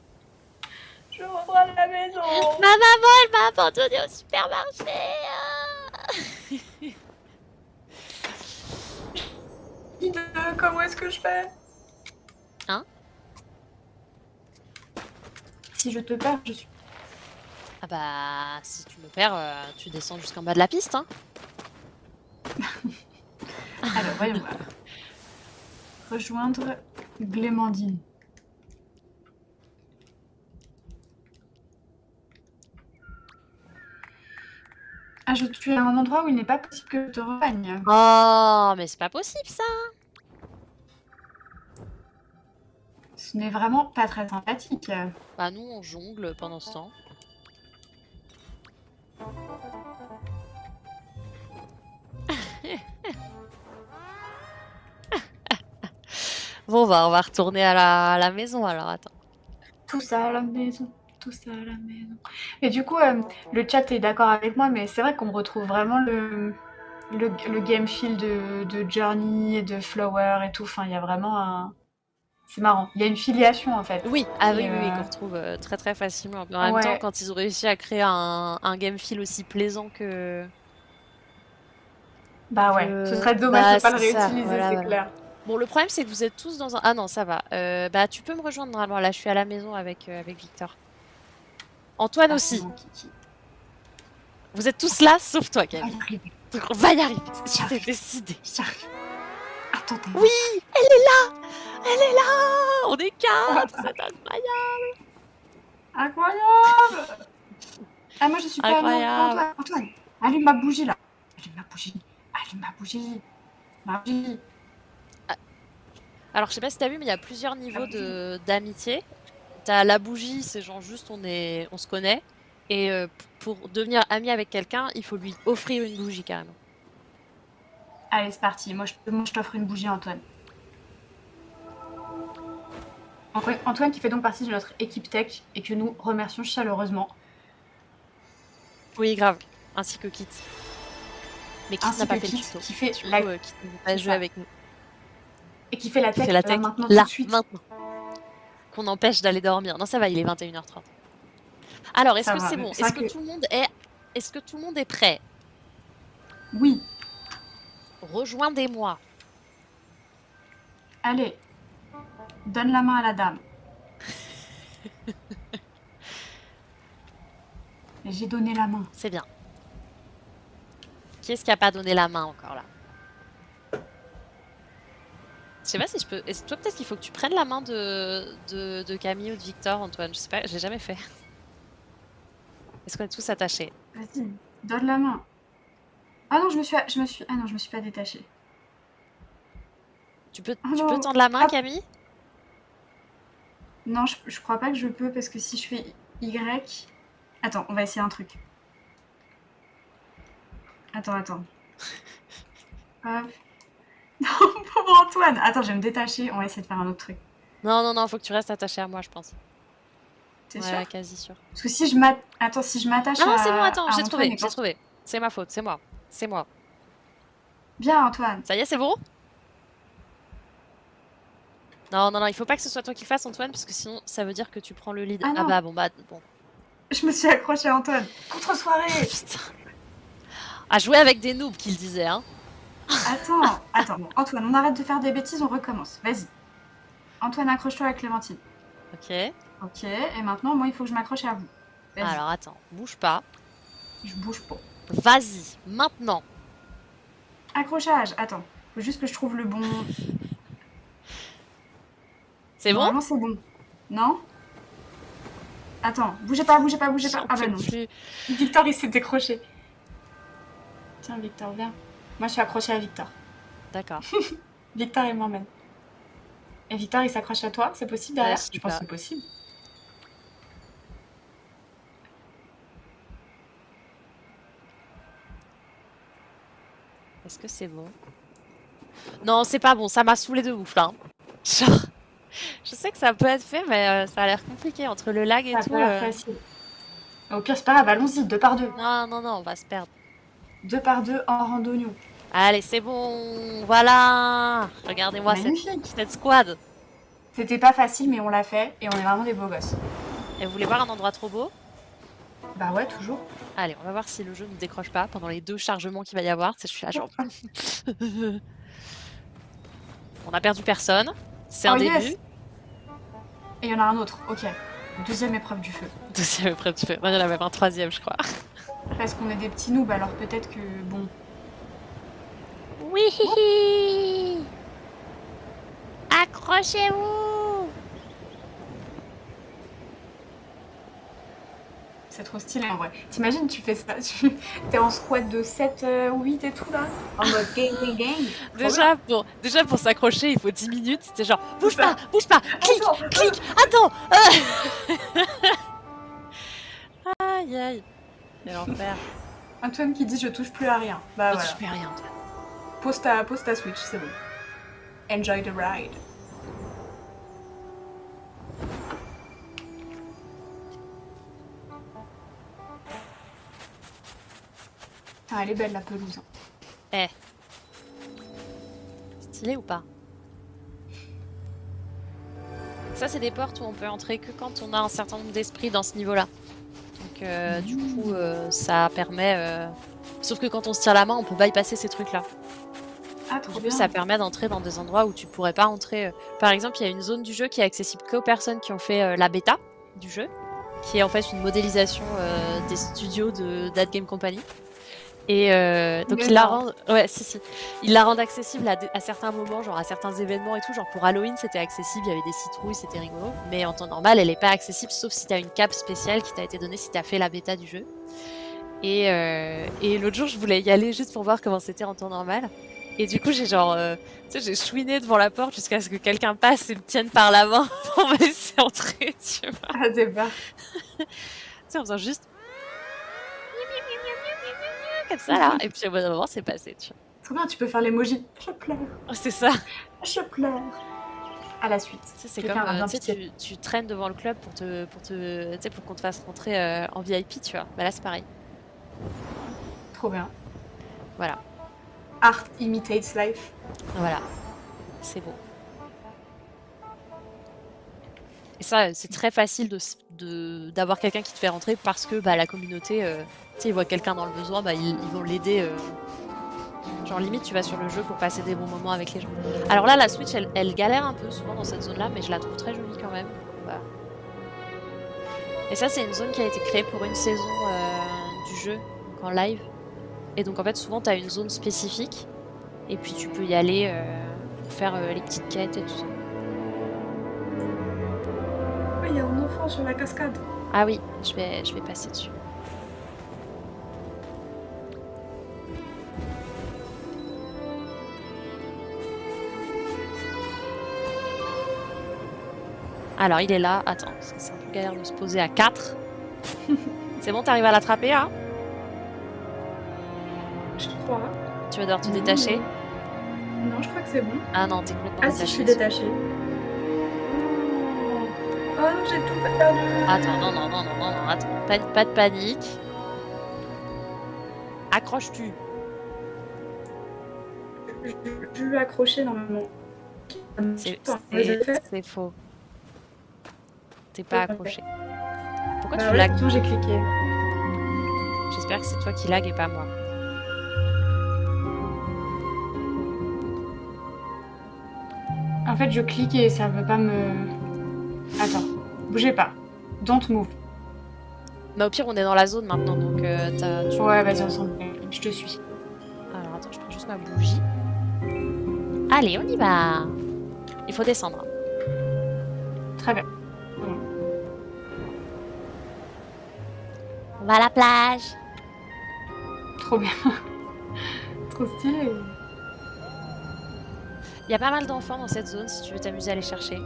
Je rentre à la maison. Ma maman, elle m'a abandonnée au supermarché! Comment est-ce que je fais? Hein? Si je te perds, je suis... Ah bah, si tu me perds, tu descends jusqu'en bas de la piste, hein? Alors, voyons voir. Rejoindre Glémandine. Ah, je suis à un endroit où il n'est pas possible que je te rejoigne. Oh, mais c'est pas possible, ça! Ce n'est vraiment pas très sympathique. Bah, nous, on jongle pendant ce temps. Bon, bah, on va retourner à la maison, alors, attends. Tout ça à la maison. Tout ça à la maison. Et du coup, le chat est d'accord avec moi, mais c'est vrai qu'on retrouve vraiment le game feel de Journey et de Flower et tout. Enfin, il y a vraiment un... C'est marrant. Il y a une filiation, en fait. Oui, ah oui, oui, qu'on retrouve très très facilement. Mais en même temps, quand ils ont réussi à créer un game feel aussi plaisant que... Bah ouais, ce serait dommage de pas le réutiliser, voilà, c'est voilà. clair. Bon, le problème, c'est que vous êtes tous dans un... Ah non, ça va. Bah, tu peux me rejoindre normalement. Là, je suis à la maison avec Victor. Antoine aussi. Vous êtes tous là, sauf toi, Camille. Donc, on va y arriver. J'ai décidé. J'arrive. Attends. Oui, elle est là. Elle est là. On est 4. C'est incroyable. Incroyable. Ah, moi, je suis pas incroyable. Antoine, allume ma bougie, là. Allume ma bougie. Allume ma bougie. Ma bougie. Alors, je sais pas si t'as vu, mais il y a plusieurs niveaux d'amitié. T'as la bougie, c'est genre juste on se connaît. Et pour devenir ami avec quelqu'un, il faut lui offrir une bougie carrément. Allez, c'est parti. Moi, je t'offre une bougie, Antoine. Antoine qui fait donc partie de notre équipe tech et que nous remercions chaleureusement. Oui, grave. Ainsi que Kit. Mais Kit n'a pas fait le tuto. Qui fait Kit n'a pas joué avec nous. Et qui fait la tech, maintenant tout de suite. Maintenant. qu'on empêche d'aller dormir. Non, ça va, il est 21h30. Alors, est-ce Ça que va, c'est mais bon? c'est Est-ce vrai que que tout le monde est... Est-ce que tout le monde est prêt? oui, Rejoindez-moi. allez, donne la main à la dame. Et j'ai donné la main. C'est bien. Qui est-ce qui a pas donné la main encore là? Je sais pas si je peux... Est-ce toi peut-être qu'il faut que tu prennes la main de Camille ou de Victor, Antoine? Je sais pas, j'ai jamais fait. Est-ce qu'on est tous attachés? Vas-y, donne la main. Ah non, ah non, je me suis pas détachée. Tu peux, Oh tu peux non. tendre la main, Hop. Camille? Non, je crois pas que je peux parce que si je fais Y... Attends, on va essayer un truc. Attends. Hop. Non, pauvre Antoine. Attends, je vais me détacher. On va essayer de faire un autre truc. Non, faut que tu restes attaché à moi, je pense. T'es Ouais, sûr? quasi sûr. Parce que si je m'attache Non, c'est bon, attends, à j'ai Antoine trouvé, et j'ai quand... trouvé. C'est ma faute, c'est moi. C'est moi. Bien, Antoine. Ça y est, c'est bon? Non, il faut pas que ce soit toi qui le fasses, Antoine, parce que sinon, ça veut dire que tu prends le lead. Ah Ah non, bah, bon. je me suis accrochée à Antoine. Contre-soirée. Putain. À jouer avec des noobs, qu'il disait, hein. Attends. Bon, Antoine, on arrête de faire des bêtises, on recommence. Vas-y. Antoine, accroche-toi à Clémentine. Ok. Ok, et maintenant, moi, il faut que je m'accroche à vous. Vas-y. Alors, attends, bouge pas. Je bouge pas. Vas-y, maintenant. Accrochage. Attends. Faut juste que je trouve le bon... C'est bon? Normalement, c'est bon. Non? Attends, bougez pas. J'en Ah bah peux non. plus. Victor, il s'est décroché. Tiens, Victor, viens. Moi, je suis accrochée à Victor. D'accord. Victor, il m'emmène. Et Victor, il s'accroche à toi. C'est possible Ouais, derrière? je sais Je pense pas. que c'est possible. Est-ce que c'est bon? Non, c'est pas bon, ça m'a saoulé de ouf là. Genre, je sais que ça peut être fait, mais ça a l'air compliqué entre le lag et Ça tout. peut l'air facile. Au pire, c'est pas grave, allons-y, 2 par 2. Non, on va se perdre. 2 par 2 en randonnion. Allez, c'est bon, voilà. Regardez-moi Magnifique. cette squad. C'était pas facile, mais on l'a fait et on est vraiment des beaux gosses. Et vous voulez voir un endroit trop beau? Bah ouais, toujours. Allez, on va voir si le jeu ne décroche pas pendant les 2 chargements qu'il va y avoir. Je suis là genre... On a perdu personne. C'est un début. Yes. Et il y en a un autre, ok. Deuxième épreuve du feu. Deuxième épreuve du feu. Non, il y en a même un troisième, je crois. Parce qu'on est des petits noobs, alors peut-être que, bon... Oui. Accrochez-vous. C'est trop stylé en vrai. T'imagines, tu fais ça, t'es en squad de 7 ou 8 et tout là. En mode gang. Déjà pour s'accrocher, il faut 10 minutes. C'était genre, bouge pas, clique, attends. Aïe. Quel enfer. Antoine qui dit je touche plus à rien. Bah Je voilà. touche plus à rien, toi. Pose ta Switch, c'est bon. Enjoy the ride. Putain, elle est belle la pelouse. Eh. Stylé ou pas? Ça, c'est des portes où on peut entrer que quand on a un certain nombre d'esprits dans ce niveau-là. Donc, du coup, ça permet... Sauf que quand on se tire la main, on peut bypasser ces trucs-là. Ah, trop Du coup, bien. ça permet d'entrer dans des endroits où tu pourrais pas entrer. Par exemple, il y a une zone du jeu qui est accessible qu'aux personnes qui ont fait la bêta du jeu, qui est en fait une modélisation des studios d'Ad Game Company. Et donc ils la rendent, ils la rendent accessible à certains moments, genre à certains événements et tout, genre pour Halloween c'était accessible, il y avait des citrouilles, c'était rigolo, mais en temps normal elle est pas accessible sauf si t'as une cape spéciale qui t'a été donnée si t'as fait la bêta du jeu. Et l'autre jour je voulais y aller juste pour voir comment c'était en temps normal, et du coup j'ai genre, tu sais, j'ai chouiné devant la porte jusqu'à ce que quelqu'un passe et me tienne par la main pour me laisser entrer, tu vois. Ah, débat. Tu sais, en faisant juste comme ça là, et puis au bout d'un moment c'est passé, tu vois. Trop bien, tu peux faire l'emoji. Je pleure. Oh, c'est ça. Je pleure. À la suite. Tu sais, c'est comme tu traînes devant le club pour qu'on te fasse rentrer en VIP, tu vois. Bah là c'est pareil. Trop bien. Voilà. Art imitates life. Voilà. C'est beau. Et ça, c'est très facile d'avoir quelqu'un qui te fait rentrer parce que la communauté, tu sais, ils voient quelqu'un dans le besoin, ils vont l'aider. Genre limite, tu vas sur le jeu pour passer des bons moments avec les gens. Alors là, la Switch, elle galère un peu souvent dans cette zone-là, mais je la trouve très jolie quand même. Voilà. Et ça, c'est une zone qui a été créée pour une saison du jeu, donc en live. Et donc en fait, souvent, tu as une zone spécifique, et puis tu peux y aller pour faire les petites quêtes et tout ça. Oh, il y a un enfant sur la cascade. Ah oui, je vais passer dessus. Alors, il est là. Attends, c'est un peu galère de se poser à 4. C'est bon, t'arrives à l'attraper, là? Je crois. Tu vas devoir te détacher? Non, je crois que c'est bon. Ah non, t'es complètement détachée. Ah si, je suis détachée. Oh non, j'ai tout perdu. Attends, non, attends. Pas de panique. Accroche-tu. Je lui ai accroché normalement. C'est faux. T'es pas accroché. Pourquoi tu lags? J'ai cliqué. J'espère que c'est toi qui lag et pas moi. En fait, je clique et ça veut pas me... Attends, bougez pas. Don't move. Mais au pire, on est dans la zone maintenant, donc Ouais, vas-y, ensemble. Je te suis. Alors attends, je prends juste ma bougie. Allez, on y va. Il faut descendre. Très bien. On va à la plage. Trop bien. Trop stylé. Il y a pas mal d'enfants dans cette zone si tu veux t'amuser à les chercher.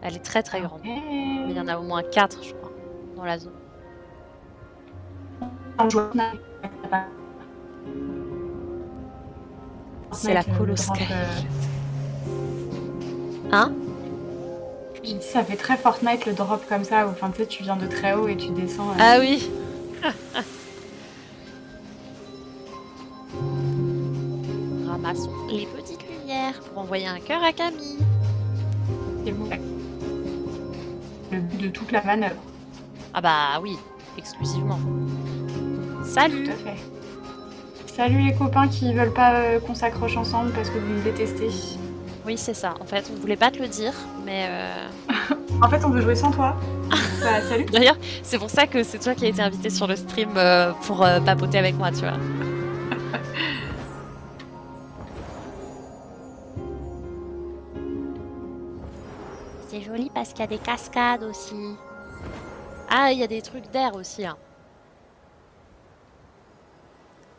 Elle est très grande. Mais il y en a au moins 4, je crois, dans la zone. C'est la coloscale. Hein? J'ai dit ça fait très Fortnite le drop comme ça, où tu sais, tu viens de très haut et tu descends. Ah oui. Ramassons les petites lumières pour envoyer un cœur à Camille. C'est bon. Le but de toute la manœuvre. Ah bah oui, exclusivement. Salut. Tout à fait. Salut les copains qui veulent pas qu'on s'accroche ensemble parce que vous me détestez. Oui, c'est ça. En fait, on voulait pas te le dire, mais... En fait, on veut jouer sans toi. Bah, salut. D'ailleurs, c'est pour ça que c'est toi qui as été invité sur le stream pour papoter avec moi, tu vois. C'est joli parce qu'il y a des cascades aussi. Ah, il y a des trucs d'air aussi. Hein.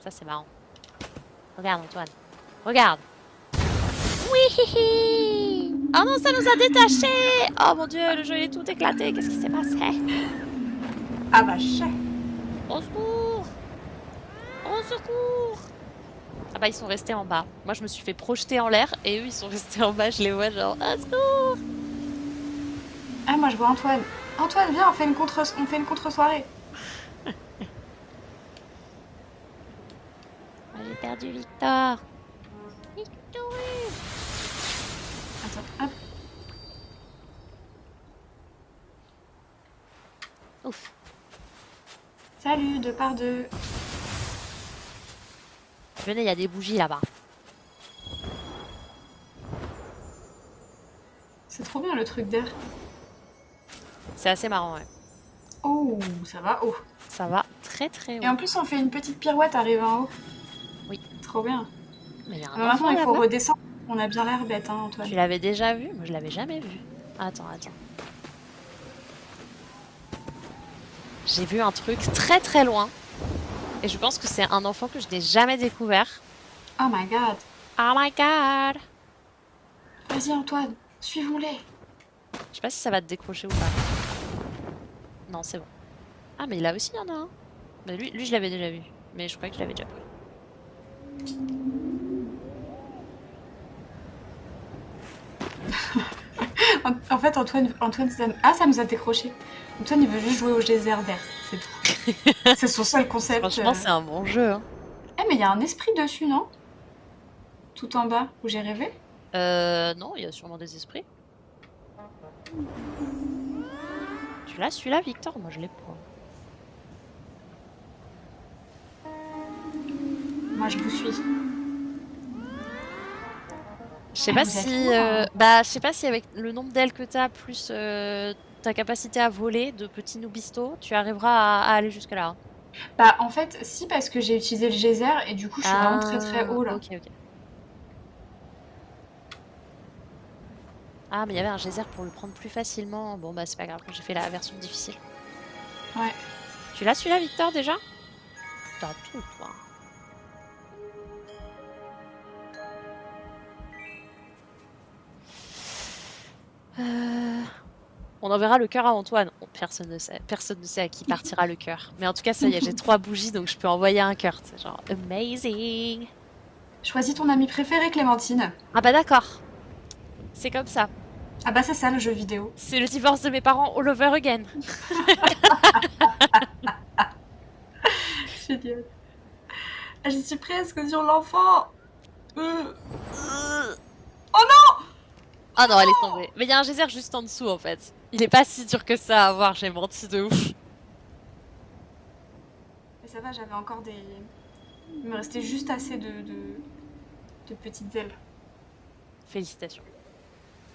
Ça, c'est marrant. Regarde, Antoine. Regarde. Oui. Oh non, ça nous a détachés. Oh mon dieu, le jeu il est tout éclaté. Qu'est-ce qui s'est passé? Ah bah, chais. Au secours. Au secours. Ah bah, ils sont restés en bas. Moi, je me suis fait projeter en l'air et eux, ils sont restés en bas. Je les vois genre, au secours. Ah, moi, je vois Antoine. Antoine, viens, on fait une contre-soirée. J'ai perdu Victor. Victor. Attends, hop. Ouf. Salut, 2 par 2. Venez, il y a des bougies là-bas. C'est trop bien le truc d'air. C'est assez marrant, ouais. Oh, ça va haut. Ça va très haut. Et en plus, on fait une petite pirouette arrivé en haut. Oui. Trop bien. Mais y a un maintenant, il faut redescendre. On a bien l'air bête, hein, Antoine. Tu l'avais déjà vu? Moi, je l'avais jamais vu. Attends. J'ai vu un truc très loin. Et je pense que c'est un enfant que je n'ai jamais découvert. Oh my god. Oh my god. Vas-y, Antoine, suivons-les. Je sais pas si ça va te décrocher ou pas. Non, c'est bon. Ah, mais là aussi, il y en a un. Bah, lui, je l'avais déjà vu. Mais je croyais que je l'avais déjà pris. En fait, Antoine ça nous a décroché. Antoine, il veut juste jouer au geyser d'air, c'est tout. C'est son seul concept. Franchement, c'est un bon jeu. Hein. Eh, mais il y a un esprit dessus, non? Tout en bas, où j'ai rêvé? Non, il y a sûrement des esprits. Tu l'as celui-là, Victor? Moi, je l'ai pas. Moi, je vous suis. Je sais pas vous êtes si, loin, hein. je sais pas si avec le nombre d'ailes que t'as plus ta capacité à voler de petits noobistos, tu arriveras à aller jusque là. Bah, en fait, si, parce que j'ai utilisé le geyser et du coup, je suis vraiment très très Ah, haut là. ok, ok. Ah, mais il y avait un geyser pour le prendre plus facilement. Bon, bah, c'est pas grave, j'ai fait la version difficile. Ouais. Tu l'as celui-là, Victor, déjà? T'as tout, toi. On enverra le cœur à Antoine. Oh, personne ne sait à qui partira le cœur. Mais en tout cas, ça y est, j'ai 3 bougies, donc je peux envoyer un cœur. C'est genre amazing. Choisis ton ami préféré, Clémentine. Ah bah d'accord. C'est comme ça. Ah bah, c'est ça le jeu vidéo. C'est le divorce de mes parents all over again. Génial. Ah, j'y suis presque sur l'enfant. Ah non, elle est tombée. Mais il y a un geyser juste en dessous, en fait. Il est pas si dur que ça à voir, j'ai menti de ouf. Mais ça va, j'avais encore des... Il me restait juste assez de petites ailes. Félicitations.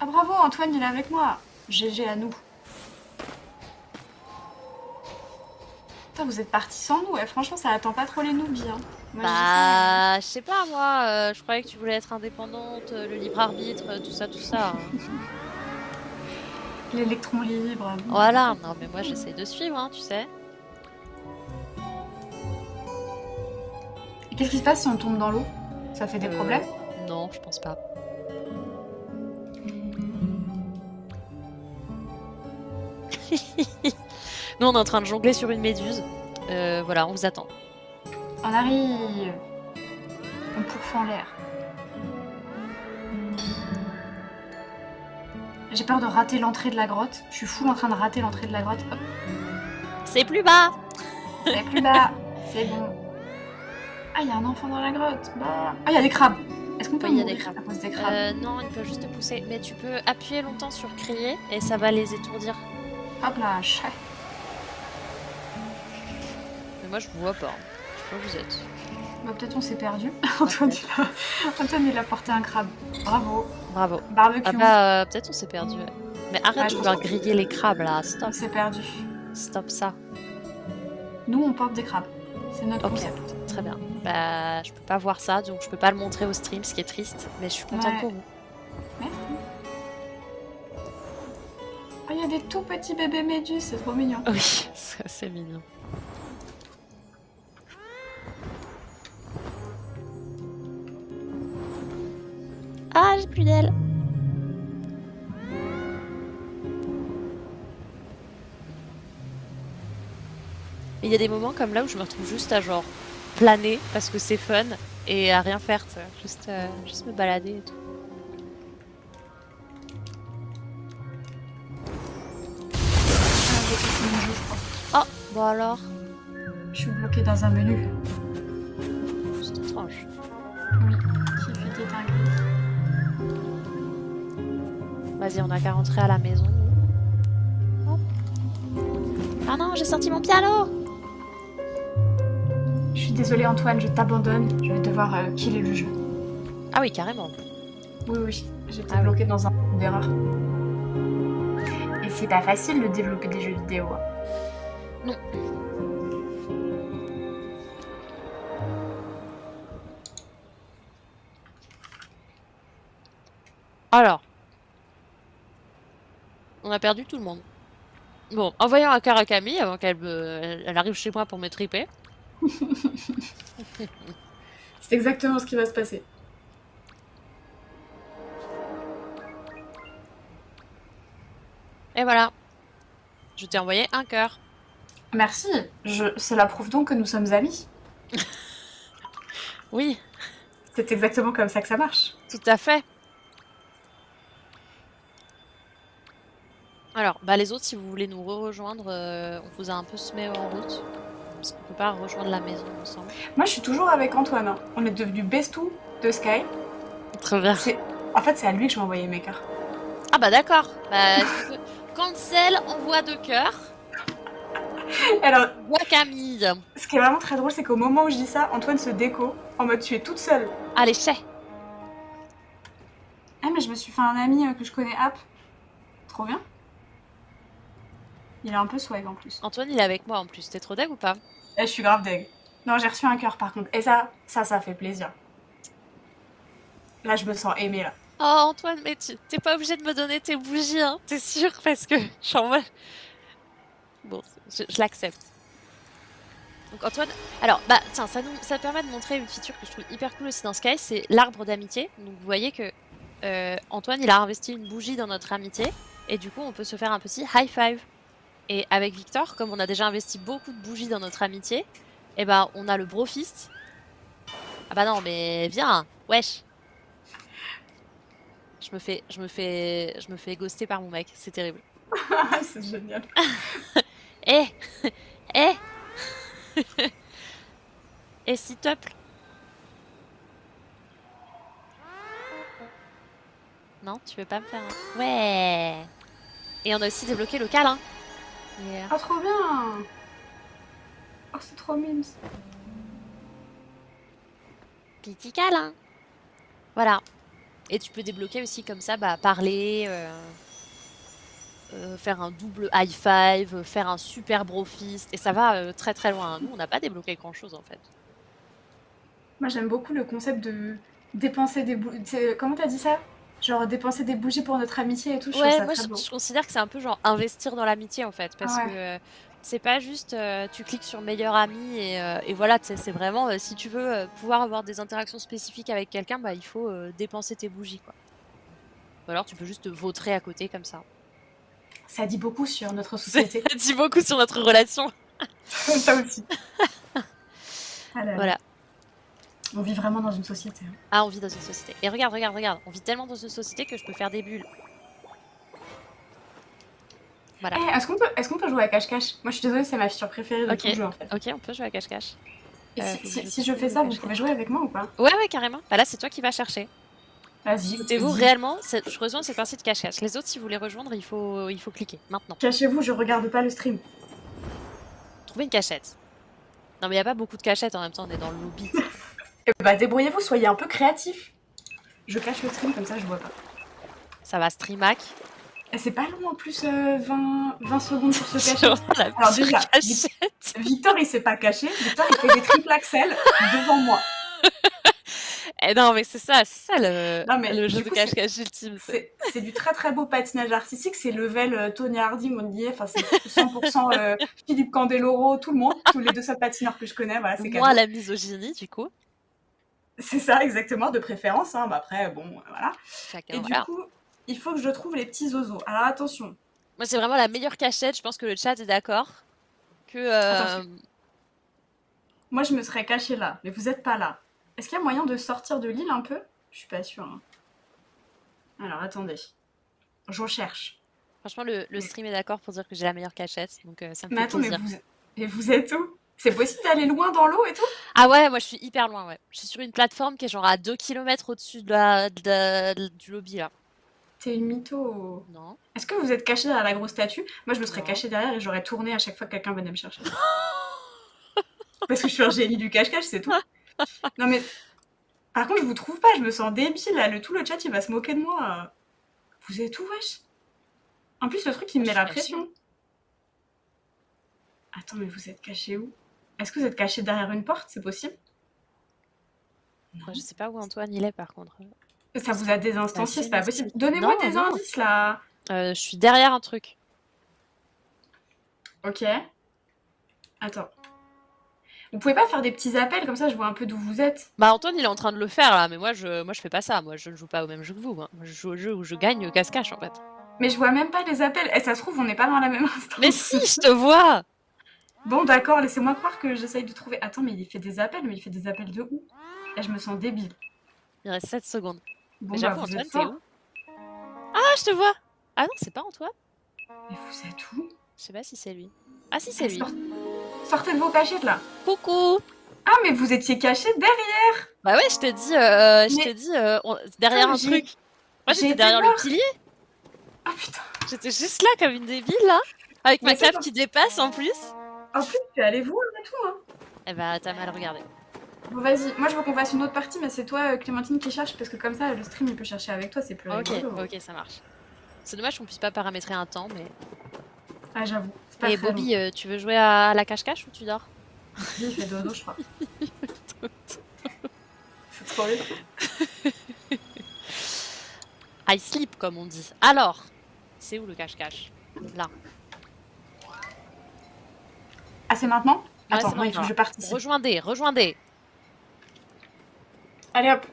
Ah bravo, Antoine, il est avec moi. GG à nous. Putain, vous êtes partis sans nous. Franchement, ça attend pas trop les noobies. Hein. Moi, je dis ça. Bah, je sais pas, moi, je croyais que tu voulais être indépendante, le libre arbitre, tout ça, tout ça. L'électron libre. Voilà, non mais moi j'essaie de suivre, hein, tu sais. Et qu'est-ce qui se passe si on tombe dans l'eau? Ça fait des problèmes? Non, je pense pas. Nous on est en train de jongler sur une méduse. Voilà, on vous attend. On arrive. On pourfend l'air. J'ai peur de rater l'entrée de la grotte. Je suis full en train de rater l'entrée de la grotte. Hop. C'est plus bas. C'est plus bas. C'est bon. Ah, il y a un enfant dans la grotte. Bah. Ah, il y a des crabes. Est-ce qu'on peut Oui, il y a des mourir crabes. à cause des crabes? Non, il peut juste te pousser. Mais tu peux appuyer longtemps sur crier et ça va les étourdir. Hop là, chat. Mais moi je vous vois pas. Je sais pas où vous êtes. Bah, peut-être on s'est perdu. Antoine, il a porté un crabe. Bravo. Bravo. Barbecue. Ah bah, peut-être on s'est perdu. Ouais. Mais arrête Ouais, de je vouloir pense que- griller les crabes là. Stop. On s'est perdu. Stop ça. Nous, on porte des crabes. C'est notre Ok. concept. Très bien. Bah, je peux pas voir ça, donc je peux pas le montrer au stream, ce qui est triste. Mais je suis contente Ouais. pour vous. Merci. Ah, il y a des tout petits bébés méduses, c'est trop mignon. Oui, ça, c'est mignon. Ah, j'ai plus d'ailes. Il y a des moments comme là où je me retrouve juste à genre planer parce que c'est fun et à rien faire, tu sais. Juste me balader et tout. Ah, j'ai cassé mon jeu, je crois. Oh, bon alors, Je suis bloquée dans un menu. c'est étrange. Oui, qui fait des dingueries. Vas-y, on a qu'à rentrer à la maison. Hop. Ah non, j'ai sorti mon piano. Je suis désolée, Antoine, je t'abandonne. Je vais devoir killer le jeu. Ah oui, carrément. Oui, oui, j'étais Ah oui. bloquée dans un monde d'erreur. Et c'est pas facile de développer des jeux vidéo. Hein. Non. Alors, on a perdu tout le monde. Bon, envoyons un cœur à Camille avant elle arrive chez moi pour me triper. C'est exactement ce qui va se passer. Et voilà. Je t'ai envoyé un cœur. Merci. Cela prouve donc que nous sommes amis. Oui, C'est exactement comme ça que ça marche. tout à fait. Alors, bah les autres, si vous voulez nous rejoindre, on vous a un peu semé en route. Parce qu'on peut pas rejoindre la maison ensemble. Moi, je suis toujours avec Antoine. Hein. On est devenus bestou de Sky. Très bien. En fait, c'est à lui que je vais envoyer mes cœurs. Ah bah d'accord. Bah, cancel, envoi de cœur. Alors, Bois Camille. ce qui est vraiment très drôle, c'est qu'au moment où je dis ça, Antoine se déco, en mode tu es toute seule. Allez, chais. Ah, mais je me suis fait un ami que je connais, App. Trop bien. Il est un peu swag en plus. Antoine, il est avec moi en plus. T'es trop deg ou pas? Je suis grave deg. Non, j'ai reçu un cœur par contre. Et ça fait plaisir. Là, je me sens aimée là. Oh Antoine, mais t'es pas obligé de me donner tes bougies, hein. T'es sûr? Parce que genre moi... Bon, je l'accepte. Donc Antoine... Alors, bah tiens, ça permet de montrer une feature que je trouve hyper cool aussi dans Sky, c'est l'arbre d'amitié. Donc vous voyez que Antoine, il a investi une bougie dans notre amitié. Et du coup, on peut se faire un petit high five. Et avec Victor, comme on a déjà investi beaucoup de bougies dans notre amitié, et ben on a le brofist. Ah bah non, mais viens, wesh. Je me fais ghoster par mon mec, c'est terrible. C'est génial. Eh, eh, et s'il te plaît. Non, tu veux pas me faire un... Ouais. Et on a aussi débloqué le câlin. Yeah. Oh, trop bien. Oh, c'est trop mimes. Petit câlin. Voilà. Et tu peux débloquer aussi comme ça, bah, parler, faire un double high five, faire un super brofist. Et ça va très très loin. Nous, on n'a pas débloqué grand chose en fait. Moi, j'aime beaucoup le concept de dépenser des bougies. Comment t'as dit ça? Genre dépenser des bougies pour notre amitié et tout, je trouve Ouais, ça moi très beau. je considère que c'est un peu genre investir dans l'amitié en fait. Parce Ouais. que c'est pas juste tu cliques sur meilleur ami et voilà, c'est vraiment si tu veux pouvoir avoir des interactions spécifiques avec quelqu'un, bah il faut dépenser tes bougies quoi. Ou alors tu peux juste te vautrer à côté comme ça. Ça dit beaucoup sur notre société. Ça dit beaucoup sur notre relation. Ça aussi. Ah là là. Voilà. On vit vraiment dans une société. Hein. Ah, on vit dans une société. Et regarde, regarde, regarde. On vit tellement dans une société que je peux faire des bulles. Voilà. Eh, est-ce qu'on peut jouer à cache-cache? Moi, je suis désolée, c'est ma feature préférée de tout le jeu en fait. Ok, on peut jouer à cache-cache. Et si je fais ça, vous pouvez jouer avec moi ou pas? Ouais, ouais, carrément. Bah là, c'est toi qui vas chercher. Vas-y. Écoutez-vous, réellement, je rejoins cette partie de cache-cache. Les autres, si vous voulez rejoindre, il faut cliquer, maintenant. Cachez-vous, je regarde pas le stream. Trouvez une cachette. Non, mais il n'y a pas beaucoup de cachettes en même temps, on est dans le lobby. Eh bah, débrouillez-vous, soyez un peu créatifs. Je cache le stream, comme ça je vois pas. Ça va, streamac. Et c'est pas long en plus, 20 secondes pour se cacher. Alors déjà, Victor il s'est pas caché, Victor il fait des triple axel devant moi. Eh non, mais c'est ça le jeu de cache-cache ultime. C'est du très très beau patinage artistique, c'est level Tony Harding, on y est, enfin c'est 100% Philippe Candeloro, tout le monde, tous les deux seuls patineurs que je connais, voilà, c'est cadeau. Moi, la misogynie, du coup. C'est ça, exactement, de préférence, hein, bah après, bon, voilà. Chacun, et voilà. du coup, il faut que je trouve les petits zozos. Alors attention. Moi, c'est vraiment la meilleure cachette, je pense que le chat est d'accord. Que. Moi, je me serais cachée là, mais vous êtes pas là. Est-ce qu'il y a moyen de sortir de l'île un peu? Je suis pas sûre. Hein. Alors, attendez. Je recherche. Franchement, le stream est d'accord pour dire que j'ai la meilleure cachette, donc ça me mais fait attends, plaisir. Mais vous êtes où? C'est possible d'aller loin dans l'eau et tout? Ah ouais, moi je suis hyper loin, ouais. Je suis sur une plateforme qui est genre à 2 km au-dessus du lobby, là. T'es une mytho. Non. Est-ce que vous êtes caché derrière la grosse statue? Moi, je me serais cachée derrière et j'aurais tourné à chaque fois que quelqu'un venait me chercher. Parce que je suis un génie du cache-cache, c'est tout. Non mais... Par contre, je vous trouve pas, je me sens débile, là. Tout le chat, il va se moquer de moi. Vous êtes où, wesh? En plus, le truc, il me met la pression. Attends, mais vous êtes caché où? Est-ce que vous êtes caché derrière une porte? C'est possible? Non. Je sais pas où Antoine il est, par contre. Ça vous a désinstancié, c'est pas possible. Donnez-moi des indices, là. Je suis derrière un truc. Ok. Attends. Vous pouvez pas faire des petits appels, comme ça je vois un peu d'où vous êtes? Bah Antoine il est en train de le faire là, mais moi je fais pas ça, moi je ne joue pas au même jeu que vous, hein. Moi je joue au jeu où je gagne cache-cache en fait. Mais je vois même pas les appels, et ça se trouve on n'est pas dans la même instance. Mais si, je te vois. Bon d'accord, laissez-moi croire que j'essaye de trouver... Attends, mais il fait des appels, mais il fait des appels de où? Et je me sens débile. Il reste 7 secondes. Bon, mais j'avoue Antoine t'es où? Ah je te vois. Ah non c'est pas Antoine. Mais vous êtes où? Je sais pas si c'est lui. Ah si c'est lui. Sortez de vos cachettes là. Coucou. Ah mais vous étiez caché derrière. Bah ouais je t'ai dit, derrière un truc. Moi j'étais derrière le pilier. Ah putain. J'étais juste là comme une débile, là. Avec ma Mais c'est cape qui dépasse en plus. En plus, tu es allé voir et tout, hein. Eh bah, t'as mal regardé. Bon, vas-y. Moi, je veux qu'on fasse une autre partie, mais c'est toi, Clémentine, qui cherche, parce que comme ça, le stream, il peut chercher avec toi, c'est plus Ok, rigolo. ok, ça marche. C'est dommage qu'on puisse pas paramétrer un temps, mais... Ah, j'avoue. C'est pas Et très long. Bobby, tu veux jouer à la cache-cache ou tu dors? Lui, il fait dodo, je crois. C'est trop bien. I sleep, comme on dit. Alors, c'est où le cache-cache? Là. Ah, c'est maintenant? Ouais, Attends, c'est non, il faut maintenant. que je participe. Rejoindez, rejoindez. Allez, hop.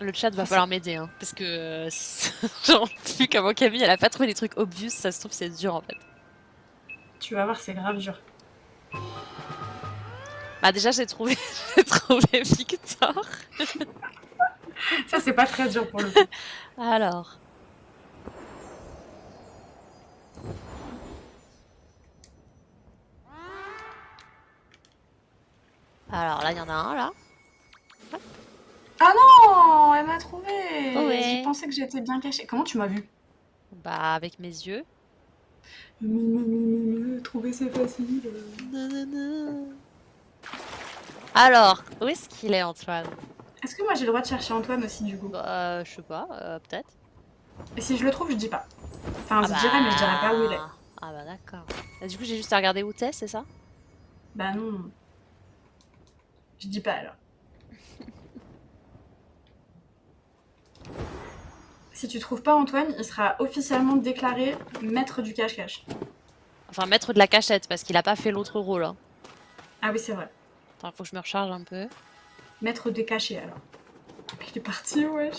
Le chat va falloir m'aider, hein, parce que j'en peux plus comment Camille, elle a pas trouvé des trucs obvious, ça se trouve c'est dur en fait. Tu vas voir, c'est grave dur. Bah déjà j'ai trouvé, j'ai trouvé Victor. Ça, c'est pas très dur pour le coup. Alors. Alors là il y en a un là. Ah non, elle m'a trouvé. Ouais. Je pensais que j'étais bien cachée. Comment tu m'as vu? Bah avec mes yeux. Trouver c'est facile. Alors, où est-ce qu'il est Antoine? Est-ce que moi j'ai le droit de chercher Antoine aussi du coup? Bah je sais pas, peut-être. Et si je le trouve, je dis pas. Enfin, Ah je dirais, mais je dirais pas où il est. Ah bah d'accord. Bah, du coup j'ai juste à regarder où t'es, c'est ça? Bah non. Je dis pas alors. Si tu trouves pas Antoine, il sera officiellement déclaré maître du cache-cache. Enfin maître de la cachette, parce qu'il a pas fait l'autre rôle. Hein. Ah oui, c'est vrai. Attends, faut que je me recharge un peu. Maître des cachets alors. Il est parti, wesh.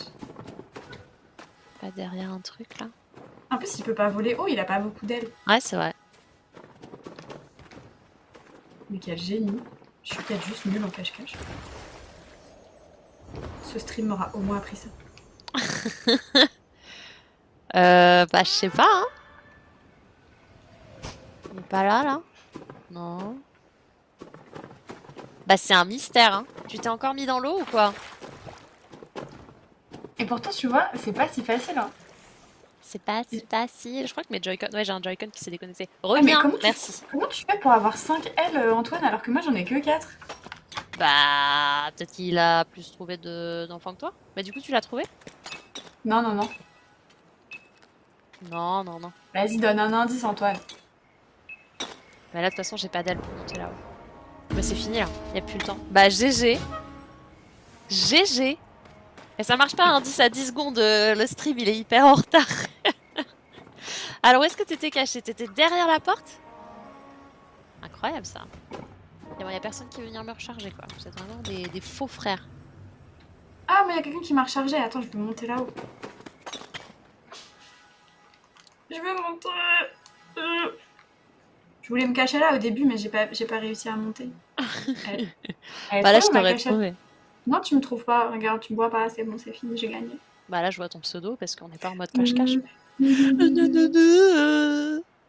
Pas derrière un truc là. En plus, il peut pas voler haut, il a pas beaucoup d'ailes. Ouais, c'est vrai. Mais quel génie. Je suis peut-être juste nulle en cache-cache. Ce stream m'aura au moins appris ça. Bah je sais pas, hein. Il est pas là, là? Non. Bah c'est un mystère, hein. Tu t'es encore mis dans l'eau ou quoi? Et pourtant, tu vois, c'est pas si facile, hein. C'est pas si facile. Je crois que mes Joy-Con... Ouais, j'ai un Joy-Con qui s'est déconnecté. Ah, mais Reviens, merci. comment tu fais pour avoir 5 ailes, Antoine, alors que moi j'en ai que 4? Bah peut-être qu'il a plus trouvé d'enfants que toi. Mais du coup, tu l'as trouvé? Non, non, non. Non, non, non. Vas-y, donne un indice, Antoine. Mais là, de toute façon, j'ai pas d'aile pour monter là-haut. Mais c'est fini, là. Y a plus le temps. Bah GG. GG. Mais ça marche pas, hein, 10 à 10 secondes, le stream il est hyper en retard. Alors où est-ce que t'étais caché? T'étais derrière la porte? Incroyable ça. Y a personne qui veut venir me recharger quoi. Vous êtes vraiment des faux frères. Ah, mais il y a quelqu'un qui m'a rechargé. Attends, je peux monter là-haut. Je veux monter. Je voulais me cacher là au début, mais j'ai pas réussi à monter. Bah là je t'aurais trouvé. Non, tu me trouves pas. Regarde, tu me vois pas. C'est bon, c'est fini, j'ai gagné. Bah là je vois ton pseudo parce qu'on n'est pas en mode cache-cache.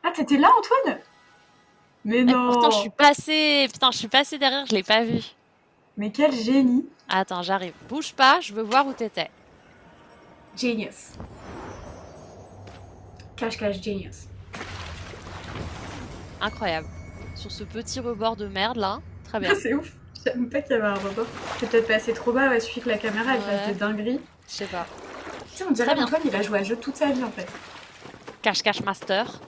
Ah, t'étais là, Antoine? Mais non. Pourtant je suis passée. Putain, je suis passée derrière, je l'ai pas vu. Mais quel génie. Attends, j'arrive. Bouge pas, je veux voir où t'étais. Genius. Cache-cache genius. Incroyable. Sur ce petit rebord de merde là. Très bien. C'est ouf. Je savais même pas qu'il y avait un rebord. C'est peut-être passé trop bas, ouais, suffit que la caméra elle fasse des dingueries. Je sais pas. Tu sais, on dirait qu'Antoine il a joué à jeu toute sa vie en fait. Cache-cache master.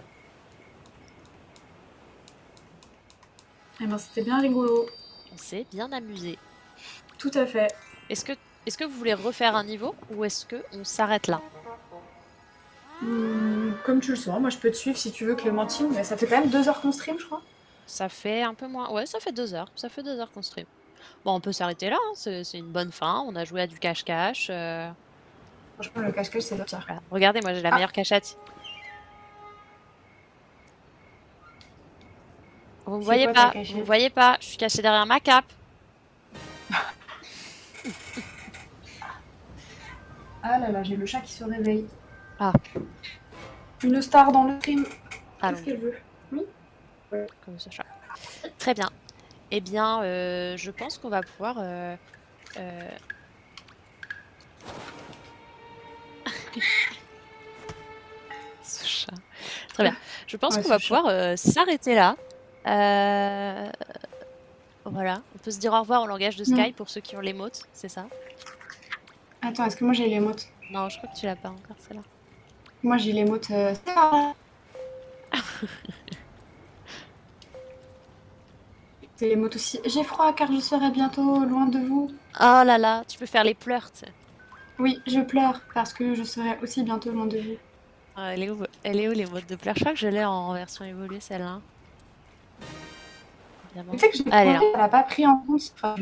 Eh ben c'était bien rigolo. On s'est bien amusé. Tout à fait. Est-ce que vous voulez refaire un niveau ou est-ce qu'on s'arrête là? Comme tu le sens, moi je peux te suivre si tu veux, Clémentine, mais ça fait quand même 2 heures qu'on stream, je crois. Ça fait un peu moins. Ouais, ça fait 2 heures. Ça fait 2 heures qu'on stream. Bon, on peut s'arrêter là. Hein. C'est une bonne fin. On a joué à du cache-cache. Franchement, le cache-cache c'est le pire. Voilà. Regardez, moi j'ai la meilleure cachette. Vous me voyez pas. Vous me voyez pas. Je suis cachée derrière ma cape. Ah là là, j'ai le chat qui se réveille. Ah. Une star dans le stream. Ah, qu'est-ce qu'elle veut? Oui. Comme ce chat. Très bien. Eh bien, je pense qu'on va pouvoir... euh, ce chat. Très bien. Je pense Ouais, qu'on ce va chat. pouvoir s'arrêter là. Euh, voilà. On peut se dire au revoir en langage de Non. Sky pour ceux qui ont l'émote, c'est ça? Attends, est-ce que moi j'ai l'émote? Non, je crois que tu l'as pas encore, celle-là. Moi j'ai l'émote. C'est pas- C'est l'émote aussi. J'ai froid car je serai bientôt loin de vous. Oh là là, tu peux faire les pleurs, tu sais. Oui, je pleure parce que je serai aussi bientôt loin de vous. Elle est où les modes de pleurs? Je crois que je l'ai en version évoluée, celle-là. Tu Évidemment. sais que j'ai Ah, elle est là. demandé, elle n'a pas pris en compte. Enfin,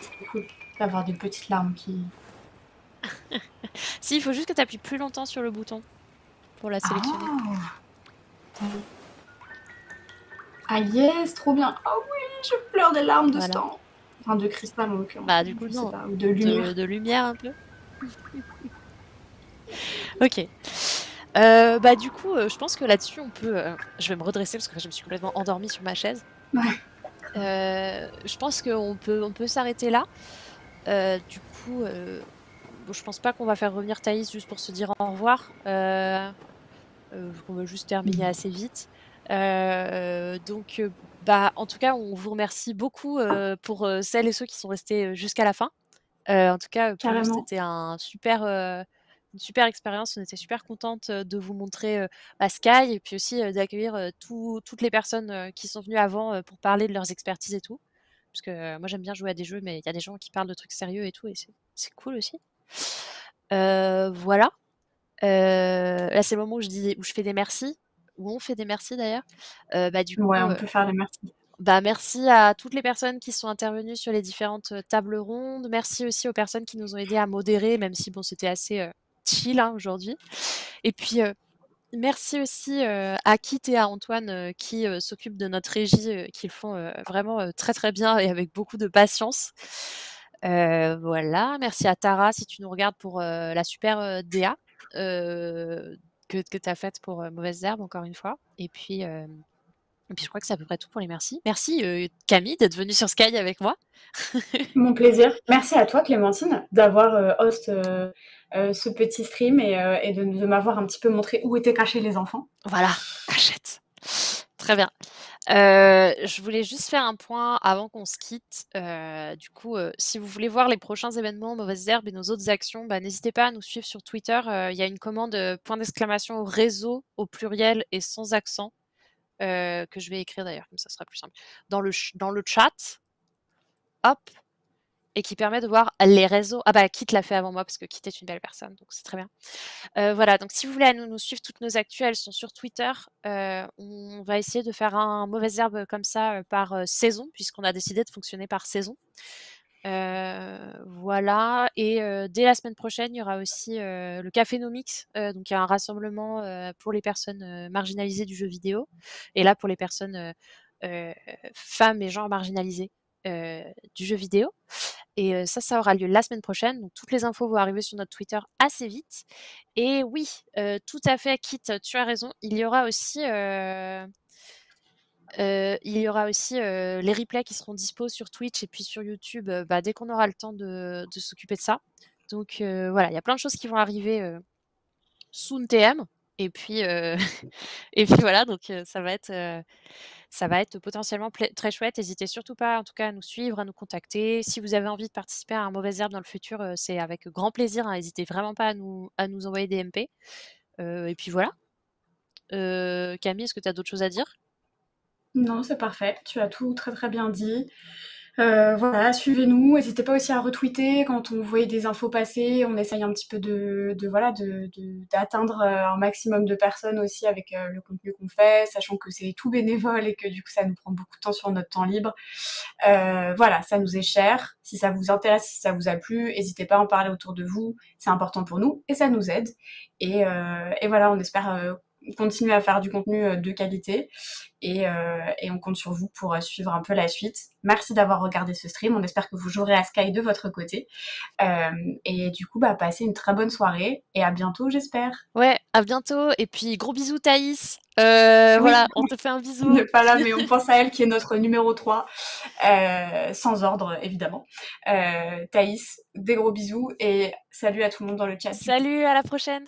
c'est cool d'avoir des petites larmes qui. Si, il faut juste que tu appuies plus longtemps sur le bouton pour la sélectionner. Ah, ah yes, trop bien. Ah oui, je pleure des larmes de Voilà. sang. Enfin, de cristal en l'occurrence, Bah, mais du coup, je sais non. pas, ou de lumière. De lumière un peu. Ok. Bah, du coup, je pense que là-dessus, on peut. Je vais me redresser parce que je me suis complètement endormie sur ma chaise. Ouais, Je pense on peut s'arrêter là. Du coup, bon, je pense pas qu'on va faire revenir Thaïs juste pour se dire au revoir. On va juste terminer assez vite. Bah, en tout cas, on vous remercie beaucoup pour celles et ceux qui sont restés jusqu'à la fin. En tout cas, pour nous, carrément. c'était une super expérience. On était super contente de vous montrer Sky et puis aussi d'accueillir toutes les personnes qui sont venues avant pour parler de leurs expertises et tout. Parce que moi, j'aime bien jouer à des jeux, mais il y a des gens qui parlent de trucs sérieux et tout, et c'est cool aussi. Voilà. Là, c'est le moment où où je fais des merci, où on fait des merci d'ailleurs. Bah, du Ouais, coup, on peut faire les merci. bah, merci à toutes les personnes qui sont intervenues sur les différentes tables rondes. Merci aussi aux personnes qui nous ont aidés à modérer, même si bon, c'était assez chill hein, aujourd'hui. Et puis, merci aussi à Kit et à Antoine qui s'occupent de notre régie, qui le font vraiment très très bien et avec beaucoup de patience. Voilà, merci à Tara si tu nous regardes pour la super DA que tu as faite pour Mauvaises Herbes, encore une fois. Et puis je crois que c'est à peu près tout pour les merci. Merci Camille d'être venue sur Sky avec moi. Mon plaisir. Merci à toi, Clémentine, d'avoir host ce petit stream et de m'avoir un petit peu montré où étaient cachés les enfants. Voilà, achète. Très bien. Je voulais juste faire un point avant qu'on se quitte. Du coup, si vous voulez voir les prochains événements Mauvaises Herbes et nos autres actions, bah, n'hésitez pas à nous suivre sur Twitter. Il y a une commande point d'exclamation au réseau au pluriel et sans accent que je vais écrire d'ailleurs, comme ça sera plus simple. Dans le chat, hop, et qui permet de voir les réseaux. Ah bah, Kit l'a fait avant moi parce que Kit est une belle personne, donc c'est très bien. Voilà, donc si vous voulez nous suivre, toutes nos actus, elles sont sur Twitter. On va essayer de faire un Mauvaise Herbe comme ça par saison, puisqu'on a décidé de fonctionner par saison. Voilà, et dès la semaine prochaine, il y aura aussi le Café Nomix, donc il y a un rassemblement pour les personnes marginalisées du jeu vidéo, et là pour les personnes femmes et genres marginalisés du jeu vidéo. Et ça aura lieu la semaine prochaine. Donc toutes les infos vont arriver sur notre Twitter assez vite. Et oui, tout à fait, Kit, tu as raison. Il y aura aussi les replays qui seront dispo sur Twitch et puis sur YouTube bah, dès qu'on aura le temps de s'occuper de ça. Donc voilà, il y a plein de choses qui vont arriver soon TM. Et puis, et puis voilà, donc ça va être potentiellement très chouette. N'hésitez surtout pas, en tout cas, à nous suivre, à nous contacter. Si vous avez envie de participer à un Mauvaise Herbe dans le futur, c'est avec grand plaisir. Hein. N'hésitez vraiment pas à nous envoyer des MP. Et puis voilà. Camille, est-ce que tu as d'autres choses à dire? Non, c'est parfait. Tu as tout très très bien dit. Voilà, suivez-nous. N'hésitez pas aussi à retweeter quand on voit des infos passer. On essaye un petit peu voilà, d'atteindre un maximum de personnes aussi avec le contenu qu'on fait, sachant que c'est tout bénévole et que du coup ça nous prend beaucoup de temps sur notre temps libre. Voilà, ça nous est cher. Si ça vous intéresse, si ça vous a plu, n'hésitez pas à en parler autour de vous. C'est important pour nous et ça nous aide. Et voilà, on espère continuer à faire du contenu de qualité et on compte sur vous pour suivre un peu la suite. Merci d'avoir regardé ce stream. On espère que vous jouerez à Sky de votre côté. Et du coup, passez une très bonne soirée et à bientôt, j'espère. Ouais, à bientôt. Et puis, gros bisous, Thaïs. Oui, Voilà, on te fait un elle bisou. n'est pas là, mais on pense à elle qui est notre numéro 3, sans ordre évidemment. Thaïs, des gros bisous et salut à tout le monde dans le chat du coup. Salut, à la prochaine.